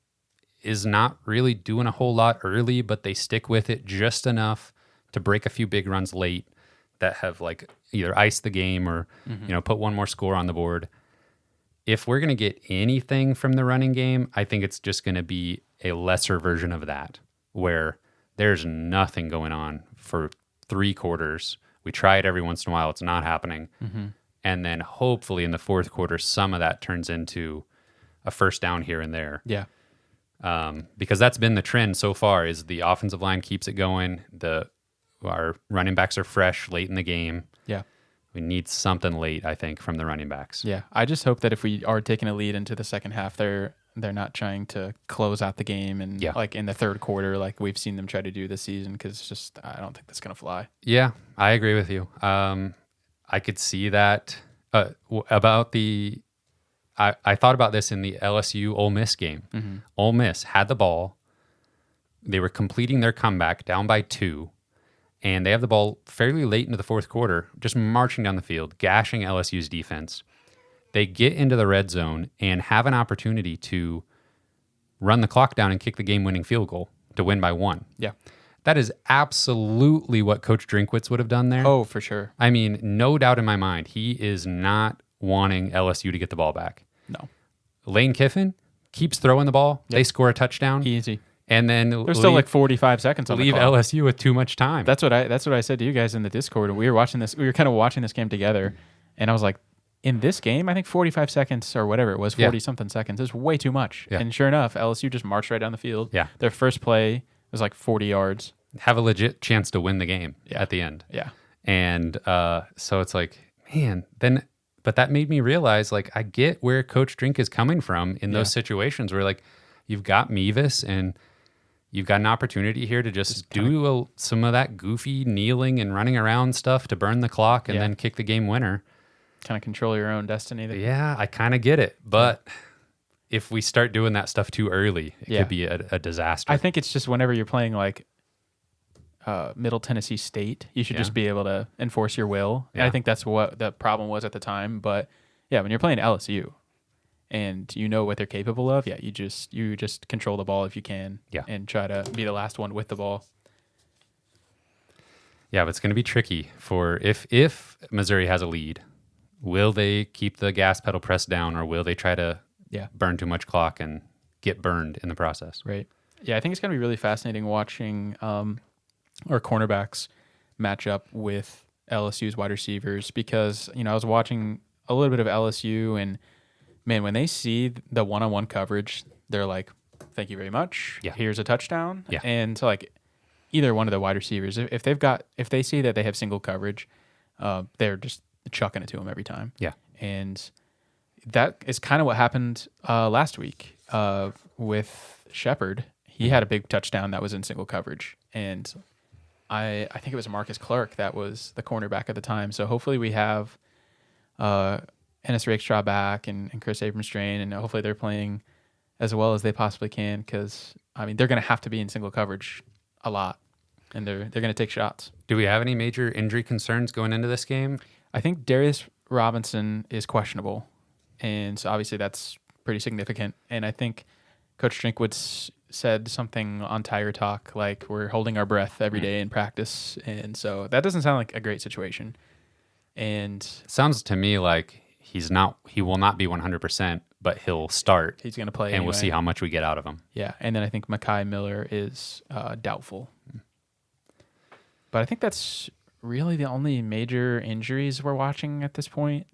is not really doing a whole lot early, but they stick with it just enough to break a few big runs late that have like either iced the game or put one more score on the board. If we're going to get anything from the running game, I think it's just going to be a lesser version of that, where there's nothing going on for 3 quarters. We try it every once in a while. It's not happening. Mm-hmm. And then hopefully in the 4th quarter, some of that turns into a first down here and there. Yeah. Because that's been the trend so far is the offensive line keeps it going. Our running backs are fresh late in the game. Yeah. We need something late, I think, from the running backs. Yeah. I just hope that if we are taking a lead into the second half, they're not trying to close out the game and like in the 3rd quarter, like we've seen them try to do this season, because it's just, I don't think that's going to fly. Yeah, I agree with you. I could see that about the I thought about this in the LSU Ole Miss game. Mm-hmm. Ole Miss had the ball. They were completing their comeback down by 2, and they have the ball fairly late into the fourth quarter, just marching down the field, gashing LSU's defense. They get into the red zone and have an opportunity to run the clock down and kick the game-winning field goal to win by 1. Yeah. That is absolutely what Coach Drinkwitz would have done there. Oh, for sure. I mean, no doubt in my mind, he is not wanting LSU to get the ball back. No. Lane Kiffin keeps throwing the ball. Yep. They score a touchdown. Easy. And then there's still like 45 seconds on the clock. Leave LSU with too much time. That's what I said to you guys in the Discord. We were kind of watching this game together, and I was like, in this game, I think 45 seconds or whatever it was, 40-something seconds is way too much. Yeah. And sure enough, LSU just marched right down the field. Yeah. Their first play was like 40 yards. Have a legit chance to win the game at the end. Yeah. And so it's like, man, but that made me realize, like, I get where Coach Drink is coming from in those situations where, like, you've got Mevis and you've got an opportunity here to just do some of that goofy kneeling and running around stuff to burn the clock and then kick the game winner. Kind of control your own destiny. Yeah, I kind of get it. But if we start doing that stuff too early, it could be a disaster. I think it's just whenever you're playing like Middle Tennessee State, you should just be able to enforce your will. Yeah. And I think that's what the problem was at the time. But yeah, when you're playing LSU and you know what they're capable of, you just control the ball if you can and try to be the last one with the ball. Yeah, but it's going to be tricky for if Missouri has a lead. Will they keep the gas pedal pressed down, or will they try to burn too much clock and get burned in the process? Right. Yeah, I think it's going to be really fascinating watching our cornerbacks match up with LSU's wide receivers because, I was watching a little bit of LSU, and, man, when they see the one-on-one coverage, they're like, thank you very much. Yeah. Here's a touchdown. Yeah. And so, like, either one of the wide receivers, if they see that they have single coverage, they're just chucking it to him every time. Yeah. And that is kind of what happened last week with Shepard. He had a big touchdown that was in single coverage. And I think it was Marcus Clark that was the cornerback at the time. So hopefully we have Ennis Rakestraw back and Chris Abrams-Strain, and hopefully they're playing as well as they possibly can because, I mean, they're going to have to be in single coverage a lot, and they're going to take shots. Do we have any major injury concerns going into this game? I think Darius Robinson is questionable, and so obviously that's pretty significant. And I think Coach Drinkwitz said something on Tiger Talk like we're holding our breath every day in practice, and so that doesn't sound like a great situation. And sounds to me like he will not be 100%, but he'll start. He's going to play, and anyway. We'll see how much we get out of him. Yeah, and then I think Mekhi Miller is doubtful. But I think that's really the only major injuries we're watching at this point.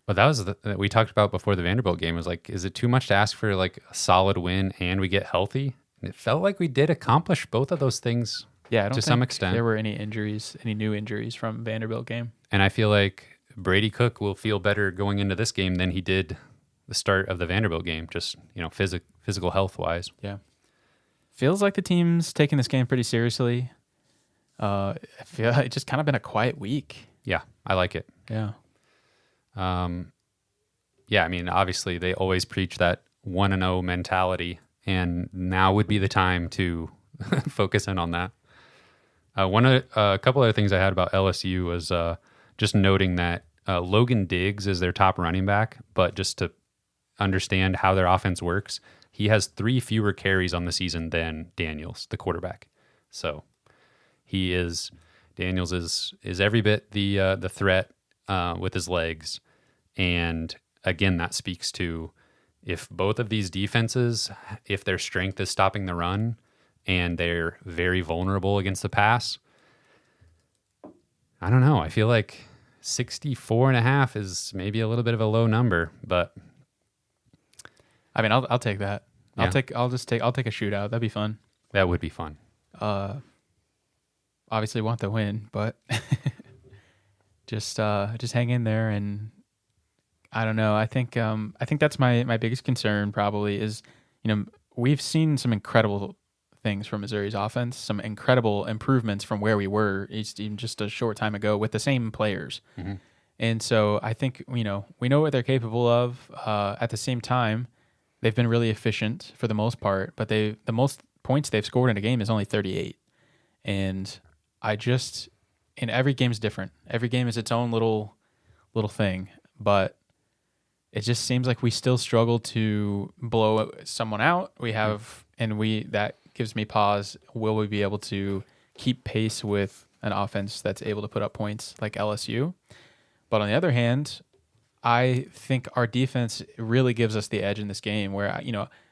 But that was we talked about before the Vanderbilt game. Was like, is it too much to ask for like a solid win and we get healthy? And it felt like we did accomplish both of those things. Yeah, I don't to think some extent there were any new injuries from Vanderbilt game. And I feel like Brady Cook will feel better going into this game than he did the start of the Vanderbilt game. Just physical health wise. Yeah, feels like the team's taking this game pretty seriously. I feel like it's just kind of been a quiet week. Yeah, I like it. Yeah. Yeah, I mean, obviously they always preach that 1-0 mentality, and now would be the time to focus in on that. A couple other things I had about LSU was just noting that Logan Diggs is their top running back, but just to understand how their offense works, he has 3 fewer carries on the season than Daniels, the quarterback. So Daniels is every bit the threat with his legs, and again that speaks to if both of these defenses, if their strength is stopping the run and they're very vulnerable against the pass, I don't know. I feel like 64.5 is maybe a little bit of a low number, but I mean, I'll take that. I'll take a shootout. That'd be fun. That would be fun. Obviously want the win, but just hang in there. And I don't know. I think that's my biggest concern probably is, we've seen some incredible things from Missouri's offense, some incredible improvements from where we were even just a short time ago with the same players. Mm-hmm. And so I think, we know what they're capable of. At the same time, they've been really efficient for the most part, but the most points they've scored in a game is only 38. And and every game's different. Every game is its own little thing, but it just seems like we still struggle to blow someone out. That gives me pause. Will we be able to keep pace with an offense that's able to put up points like LSU? But on the other hand, I think our defense really gives us the edge in this game where,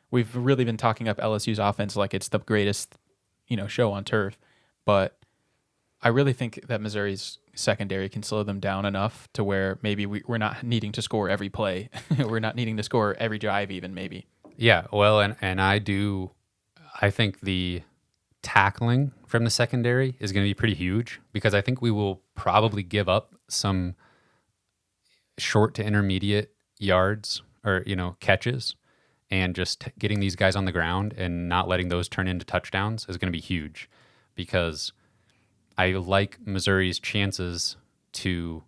we've really been talking up LSU's offense like it's the greatest, show on turf. But I really think that Missouri's secondary can slow them down enough to where maybe we're not needing to score every play. We're not needing to score every drive even, maybe. Yeah, well, and I think the tackling from the secondary is going to be pretty huge because I think we will probably give up some short to intermediate yards or, catches, and just getting these guys on the ground and not letting those turn into touchdowns is going to be huge because I like Missouri's chances to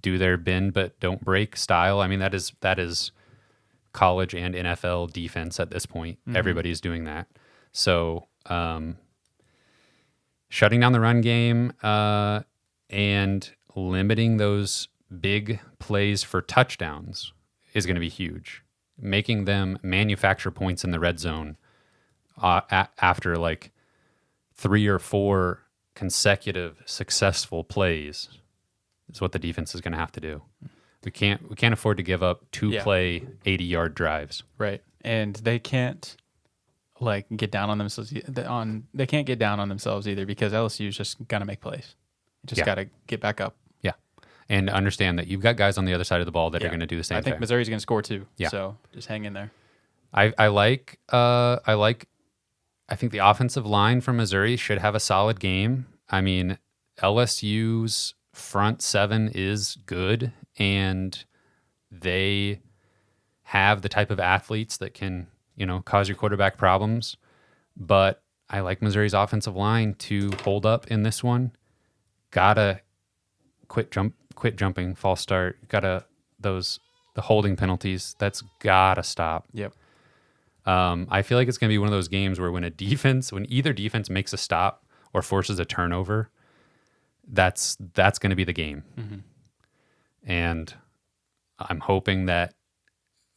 do their bend but don't break style. I mean, that is college and NFL defense at this point. Mm-hmm. Everybody's doing that. So shutting down the run game and limiting those big plays for touchdowns is going to be huge. Making them manufacture points in the red zone after like 3 or 4 consecutive successful plays is what the defense is going to have to do. We can't afford to give up 2-play 80-yard drives. Right. And they can't get down on themselves they can't get down on themselves either because LSU's just got to make plays. Just got to get back up. Yeah. And understand that you've got guys on the other side of the ball that are going to do the same thing. I think Missouri's going to score too. Yeah. So just hang in there. I think the offensive line from Missouri should have a solid game. I mean, LSU's front seven is good, and they have the type of athletes that can, cause your quarterback problems. But I like Missouri's offensive line to hold up in this one. Gotta quit jumping, false start. The holding penalties. That's gotta stop. Yep. I feel like it's going to be one of those games where when either defense makes a stop or forces a turnover, that's going to be the game. Mm-hmm. And I'm hoping that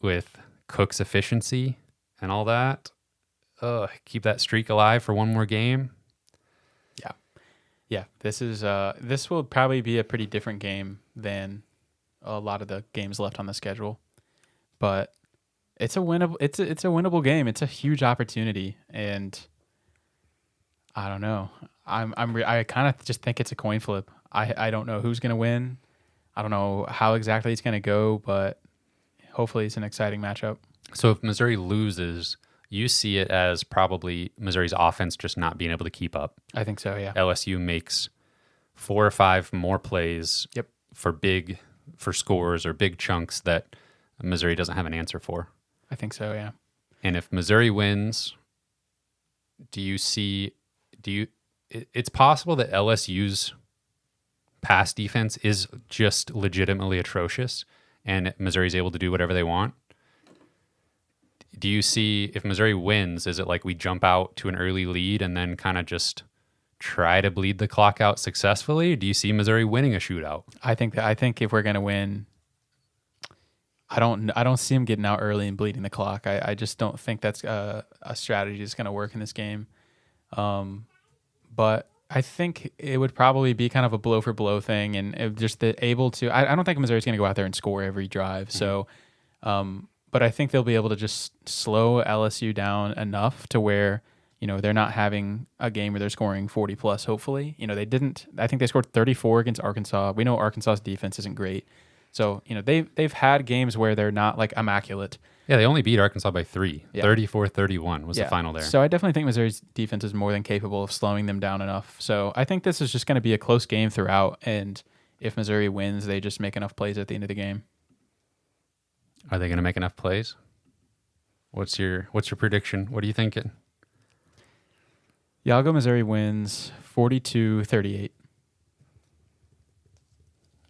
with Cook's efficiency and all that, keep that streak alive for one more game. Yeah. Yeah. This will probably be a pretty different game than a lot of the games left on the schedule, but it's a winnable game. It's a huge opportunity, and I don't know. I kind of just think it's a coin flip. I don't know who's going to win. I don't know how exactly it's going to go, but hopefully it's an exciting matchup. So if Missouri loses, you see it as probably Missouri's offense just not being able to keep up. I think so, yeah. LSU makes 4 or 5 more plays for scores or big chunks that Missouri doesn't have an answer for. I think so, yeah. And if Missouri wins, it's possible that LSU's pass defense is just legitimately atrocious and Missouri's able to do whatever they want. Do you see, if Missouri wins, is it like we jump out to an early lead and then kind of just try to bleed the clock out successfully? Or do you see Missouri winning a shootout? I think if we're going to win, I don't see him getting out early and bleeding the clock. I just don't think that's a strategy that's going to work in this game. But I think it would probably be kind of a blow for blow thing, and just able to. I don't think Missouri's going to go out there and score every drive. Mm-hmm. So, but I think they'll be able to just slow LSU down enough to where they're not having a game where they're scoring 40 plus. Hopefully, they didn't. I think they scored 34 against Arkansas. We know Arkansas's defense isn't great. So, they've had games where they're not like immaculate. Yeah, they only beat Arkansas by 3. Yeah. 34-31 was the final there. So I definitely think Missouri's defense is more than capable of slowing them down enough. So I think this is just going to be a close game throughout. And if Missouri wins, they just make enough plays at the end of the game. Are they going to make enough plays? What's your prediction? What are you thinking? Yeah, I'll go Missouri wins 42-38.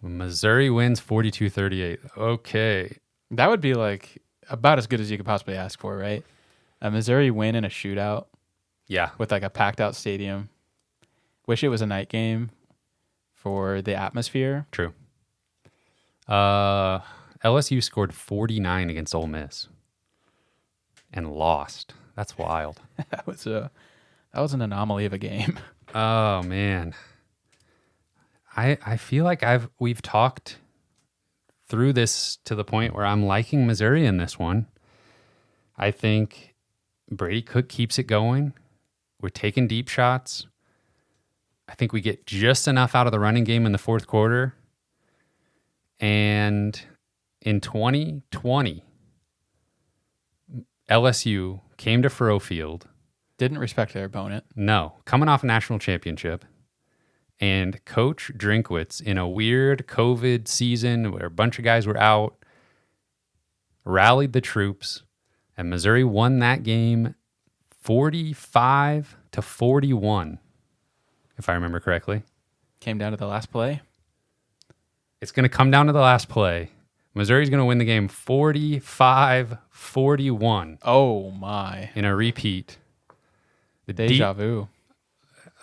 Missouri wins 42-38. Okay. That would be like about as good as you could possibly ask for, right? A Missouri win in a shootout Yeah. with like a packed out stadium. Wish it was a night game for the atmosphere. True. LSU scored 49 against Ole Miss and lost. That's wild. That was an anomaly of a game. Oh man. I feel like we've talked through this to the point where I'm liking Missouri in this one. I think Brady Cook keeps it going. We're taking deep shots. I think we get just enough out of the running game in the fourth quarter. And in 2020, LSU came to Faurot Field. Didn't respect their opponent. No, coming off a national championship. And Coach Drinkwitz, in a weird COVID season where a bunch of guys were out, rallied the troops, and Missouri won that game 45-41, if I remember correctly. Came down to the last play. It's going to come down to the last play. Missouri's going to win the game 45-41 Oh, my. in a repeat. Deja vu.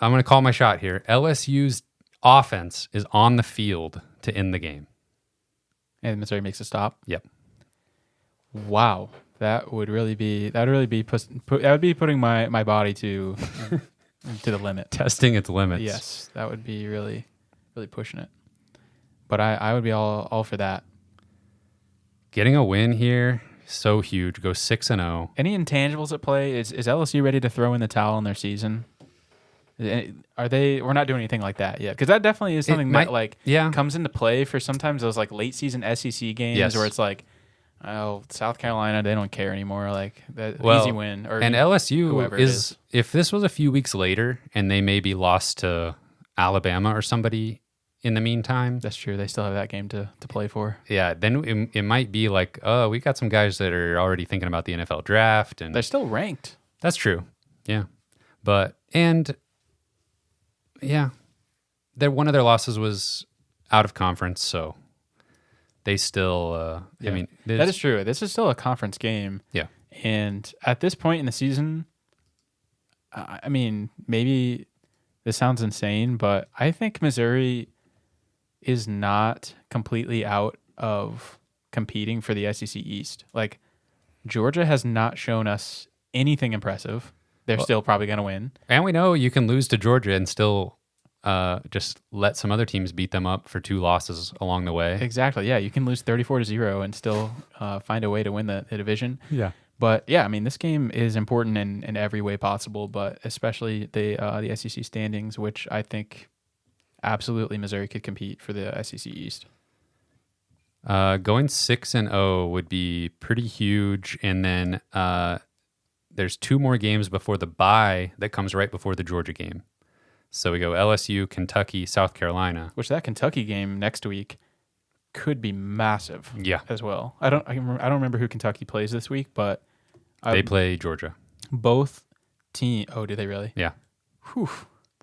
I'm going to call my shot here. LSU's offense is on the field to end the game. And Missouri makes a stop. Yep. Wow. That would be putting my body to the limit. Testing its limits. Yes, that would be really, really pushing it. But I would be all for that. Getting a win here, so huge. Go 6-0. Any intangibles at play? Is LSU ready to throw in the towel in their season? Are they? We're not doing anything like that yet, because that definitely is something that comes into play for sometimes those like late season SEC games where it's like, oh, South Carolina, they don't care anymore. Like that easy win. And LSU is if this was a few weeks later and they maybe lost to Alabama or somebody in the meantime. That's true. They still have that game to play for. Yeah, then it might be like, oh, we got some guys that are already thinking about the NFL draft, and they're still ranked. That's true. Yeah, one of their losses was out of conference, so they still. I mean, that is true. This is still a conference game. Yeah, and at this point in the season, I mean, maybe this sounds insane, but I think Missouri is not completely out of competing for the SEC East. Like, Georgia has not shown us anything impressive. They're still probably going to win. And we know you can lose to Georgia and still just let some other teams beat them up for 2 losses along the way. Exactly. Yeah, you can lose 34-0 and still find a way to win the division. Yeah. But yeah, I mean, this game is important in every way possible, but especially the SEC standings, which I think absolutely Missouri could compete for the SEC East. Going 6-0 would be pretty huge, and then there's 2 more games before the bye that comes right before the Georgia game. So we go LSU, Kentucky, South Carolina. Which that Kentucky game next week could be massive. Yeah. As well. I don't remember who Kentucky plays this week, but they play Georgia. Both team. Oh, do they really? Yeah. Whew.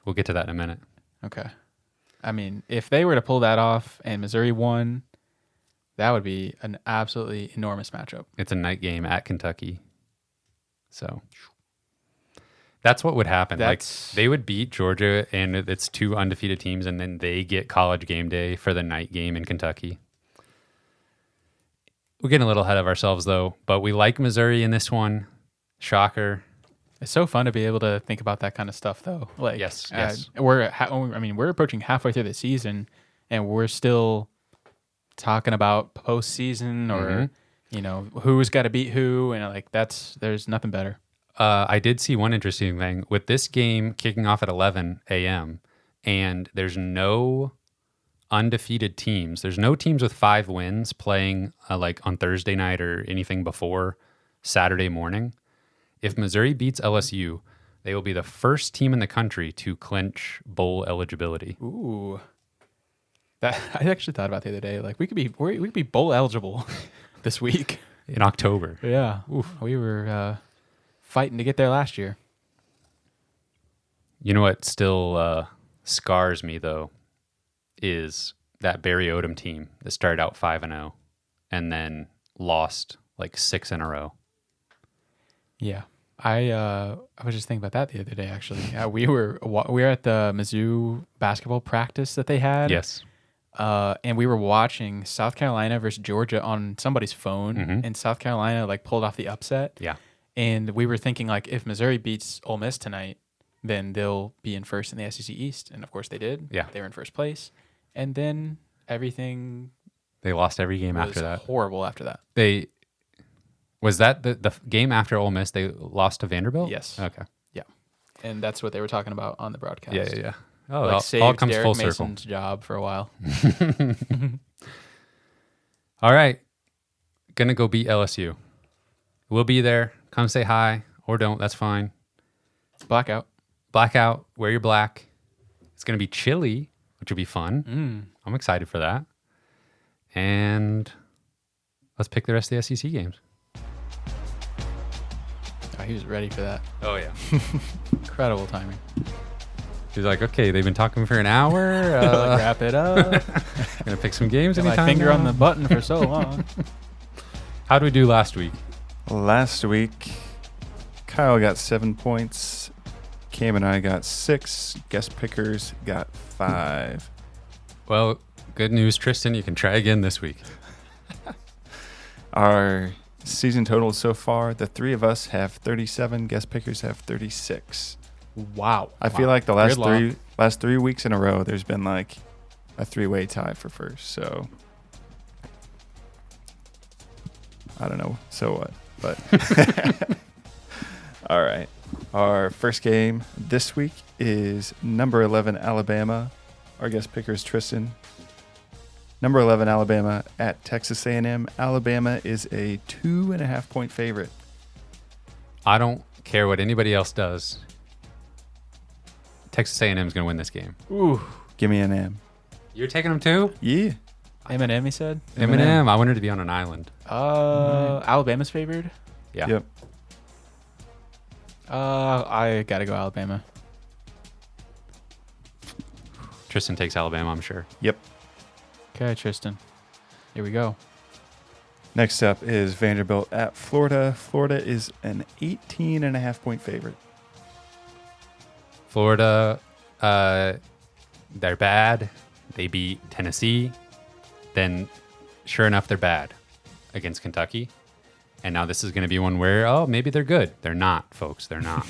We'll get to that in a minute. Okay. I mean, if they were to pull that off and Missouri won, that would be an absolutely enormous matchup. It's a night game at Kentucky. So that's what would happen. Like, they would beat Georgia, and it's 2 undefeated teams, and then they get College game day for the night game in Kentucky. We're getting a little ahead of ourselves, though, but we like Missouri in this one. Shocker. It's so fun to be able to think about that kind of stuff, though. Like, yes. We're approaching halfway through the season, and we're still talking about postseason or who's got to beat who, and like there's nothing better. I did see one interesting thing with this game kicking off at 11 a.m. and there's no undefeated teams. There's no teams with 5 wins playing like on Thursday night or anything before Saturday morning. If Missouri beats LSU, they will be the first team in the country to clinch bowl eligibility. Ooh, that I actually thought about the other day. Like we could be bowl eligible this week in October. Yeah, we were fighting to get there last year. You know what still scars me though is that Barry Odom team that started out 5-0 and then lost like 6 in a row. Yeah. I was just thinking about that the other day, actually. We were at the Mizzou basketball practice that they had. Yes. And we were watching South Carolina versus Georgia on somebody's phone, and South Carolina like pulled off the upset. Yeah. And we were thinking like if Missouri beats Ole Miss tonight, then they'll be in first in the SEC East, and of course they did. Yeah. They were in first place, and then everything They lost every game was after that. horrible after that. Was that the game after Ole Miss? They lost to Vanderbilt? Yes. Okay. Yeah. And that's what they were talking about on the broadcast. Yeah. Oh, Like all saved comes Derek full Mason's circle. job for a while. All right. Gonna go beat LSU. We'll be there. Come say hi or don't. That's fine. It's blackout. Blackout. Wear your black. It's gonna be chilly, which will be fun. I'm excited for that. And let's pick the rest of the SEC games. Oh, he was ready for that. Oh, yeah. Incredible timing. He's like, okay, they've been talking for an hour. Like, wrap it up. Gonna pick some games Got my anytime finger now. on the button for so long. How'd we do last week? Last week, Kyle got 7 points. Cam and I got 6. Guest pickers got 5. Well, good news, Tristan. You can try again this week. Our season total so far, the 3 of us have 37. Guest pickers have 36. Wow. I feel like the last Gridlock. last 3 weeks in a row, there's been like a 3-way tie for first. So I don't know. So what? But all right. Our first game this week is number 11 Alabama. Our guest picker is Tristan. Number 11 Alabama at Texas A&M. Alabama is a 2.5-point favorite. I don't care what anybody else does. Texas A&M is going to win this game. Ooh. Give me an M. You're taking them too? Yeah. Eminem, he said. Eminem. I wanted to be on an island. Alabama's favored. Yeah. Yep. I gotta go Alabama. Tristan takes Alabama, I'm sure. Yep. Okay, Tristan. Here we go. Next up is Vanderbilt at Florida. Florida is an 18.5-point favorite. Florida, they're bad. They beat Tennessee. Then, sure enough, they're bad against Kentucky. And now this is going to be one where, oh, maybe they're good. They're not, folks. They're not.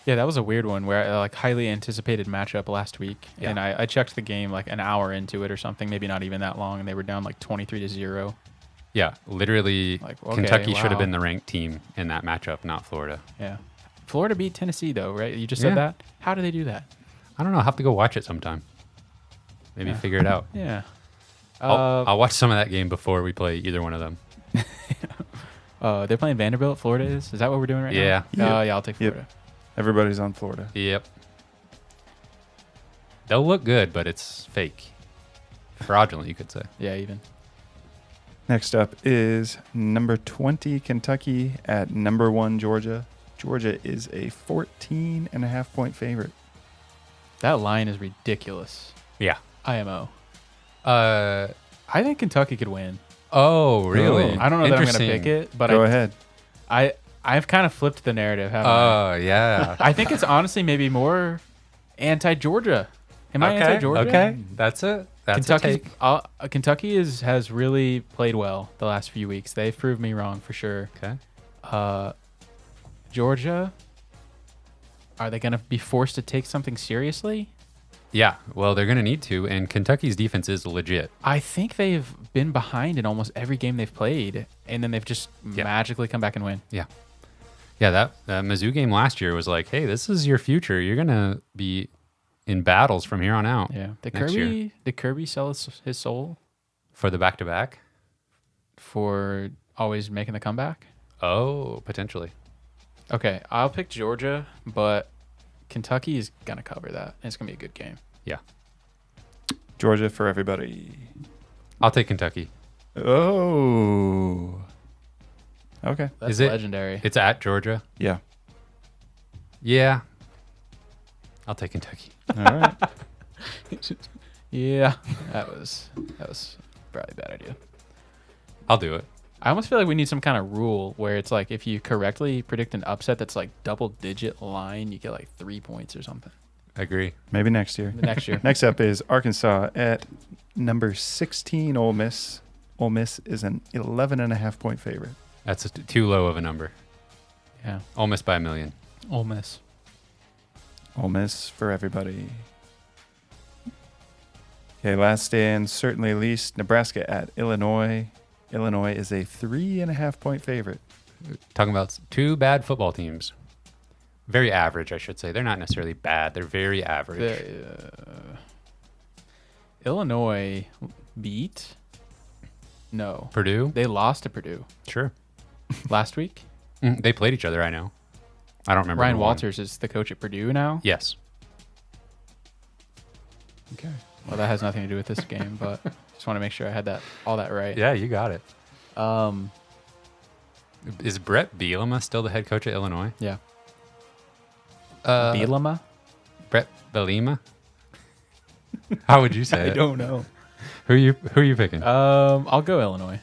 Yeah, that was a weird one where like highly anticipated matchup last week, Yeah. and I checked the game like an hour into it or something, maybe not even that long, and they were down like 23-0. Yeah, literally, Like, okay, Kentucky should have wow. been the ranked team in that matchup, not Florida. Yeah, Florida beat Tennessee though, right? You just said Yeah. that. How do they do that? I don't know. I'll have to go watch it sometime. Maybe Yeah. figure it out. Yeah. I'll watch some of that game before we play either one of them. They're playing Vanderbilt. Florida is. Is that what we're doing right Yeah. now? Yeah, I'll take Yep. Florida. Everybody's on Florida. Yep. They'll look good, but it's fake. Fraudulent, you could say. Yeah, even. Next up is number 20 Kentucky at number 1 Georgia. Georgia is a 14.5-point favorite. That line is ridiculous. Yeah. IMO. Uh. I think Kentucky could win. Oh, really? Oh. I don't know that I'm going to Interesting. pick it, but Go ahead. I've kind of flipped the narrative, haven't I? Oh, yeah. I think it's honestly maybe more anti-Georgia. Am I anti-Georgia? Okay. That's it. That's a Kentucky's, take. Kentucky has really played well the last few weeks. They've proved me wrong for sure. Okay. Georgia, are they going to be forced to take something seriously? Yeah. Well, they're going to need to, and Kentucky's defense is legit. I think they've been behind in almost every game they've played, and then they've just magically come back and win. Yeah. Yeah, that Mizzou game last year was like, hey, this is your future. You're going to be in battles from here on out. Yeah. next year. Did Kirby sell his soul For the back-to-back? for always making the comeback? Oh, potentially. Okay, I'll pick Georgia, but Kentucky is going to cover that. It's going to be a good game. Yeah. Georgia for everybody. I'll take Kentucky. Oh. Okay. That's Is it- legendary. It's at Georgia. Yeah. Yeah. I'll take Kentucky. All right. Yeah, that was probably a bad idea. I'll do it. I almost feel like we need some kind of rule where it's like if you correctly predict an upset that's like double-digit line, you get like 3 points or something. I agree. Maybe next year. Next year. Next up is Arkansas at number 16, Ole Miss. Ole Miss is an 11.5-point favorite. That's too low of a number. Yeah. Almost by a million. Ole Miss. Ole Miss for everybody. Okay, last and certainly least, Nebraska at Illinois. Illinois is a 3.5-point favorite. Talking about two bad football teams. Very average, I should say. They're not necessarily bad. They're very average. Illinois beat? No. Purdue? They lost to Purdue Sure. last week. They played each other, I know. I don't remember. Ryan who won. Walters is the coach at Purdue now. Yes. Okay. Well, that has nothing to do with this game, but just want to make sure I had all that right. Yeah, you got it. Um. Is Brett Bielema still the head coach at Illinois? Yeah. Bielema? Brett Bielema? How would you say it? I don't know. Who are you picking? I'll go Illinois.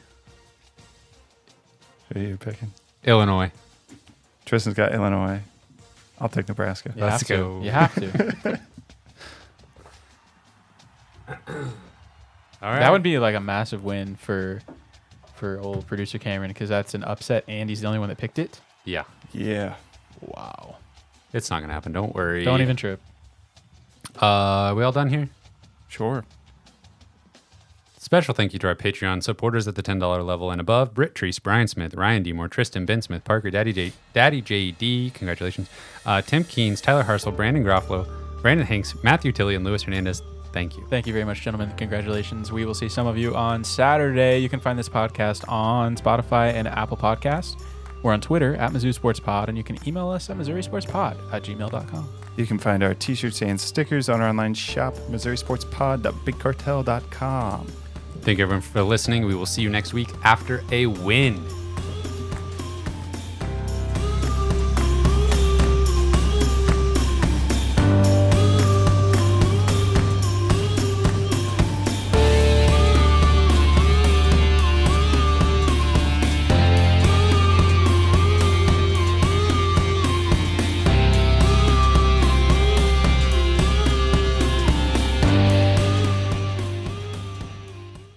Who are you picking? Illinois. Tristan's got Illinois. I'll take Nebraska. You Let's have go. To. You have to. All right. That would be like a massive win for old producer Cameron because that's an upset and he's the only one that picked it. Yeah. Yeah. Wow. It's not going to happen. Don't worry. Don't even trip. We all done here? Sure. Special thank you to our Patreon supporters at the $10 level and above: Britt Treese, Brian Smith, Ryan D. Tristan, Ben Smith, Parker, Daddy JD, congratulations, Tim Keynes, Tyler Harsel, Brandon Groffalo, Brandon Hanks, Matthew Tilley, and Luis Hernandez. Thank you. Thank you very much, gentlemen. Congratulations. We will see some of you on Saturday. You can find this podcast on Spotify and Apple Podcasts. We're on Twitter at Mizzou Sports Pod, and you can email us at MissouriSportsPod@gmail.com. You can find our t-shirts and stickers on our online shop, MissouriSportsPod.BigCartel.com. Thank you everyone for listening. We will see you next week after a win.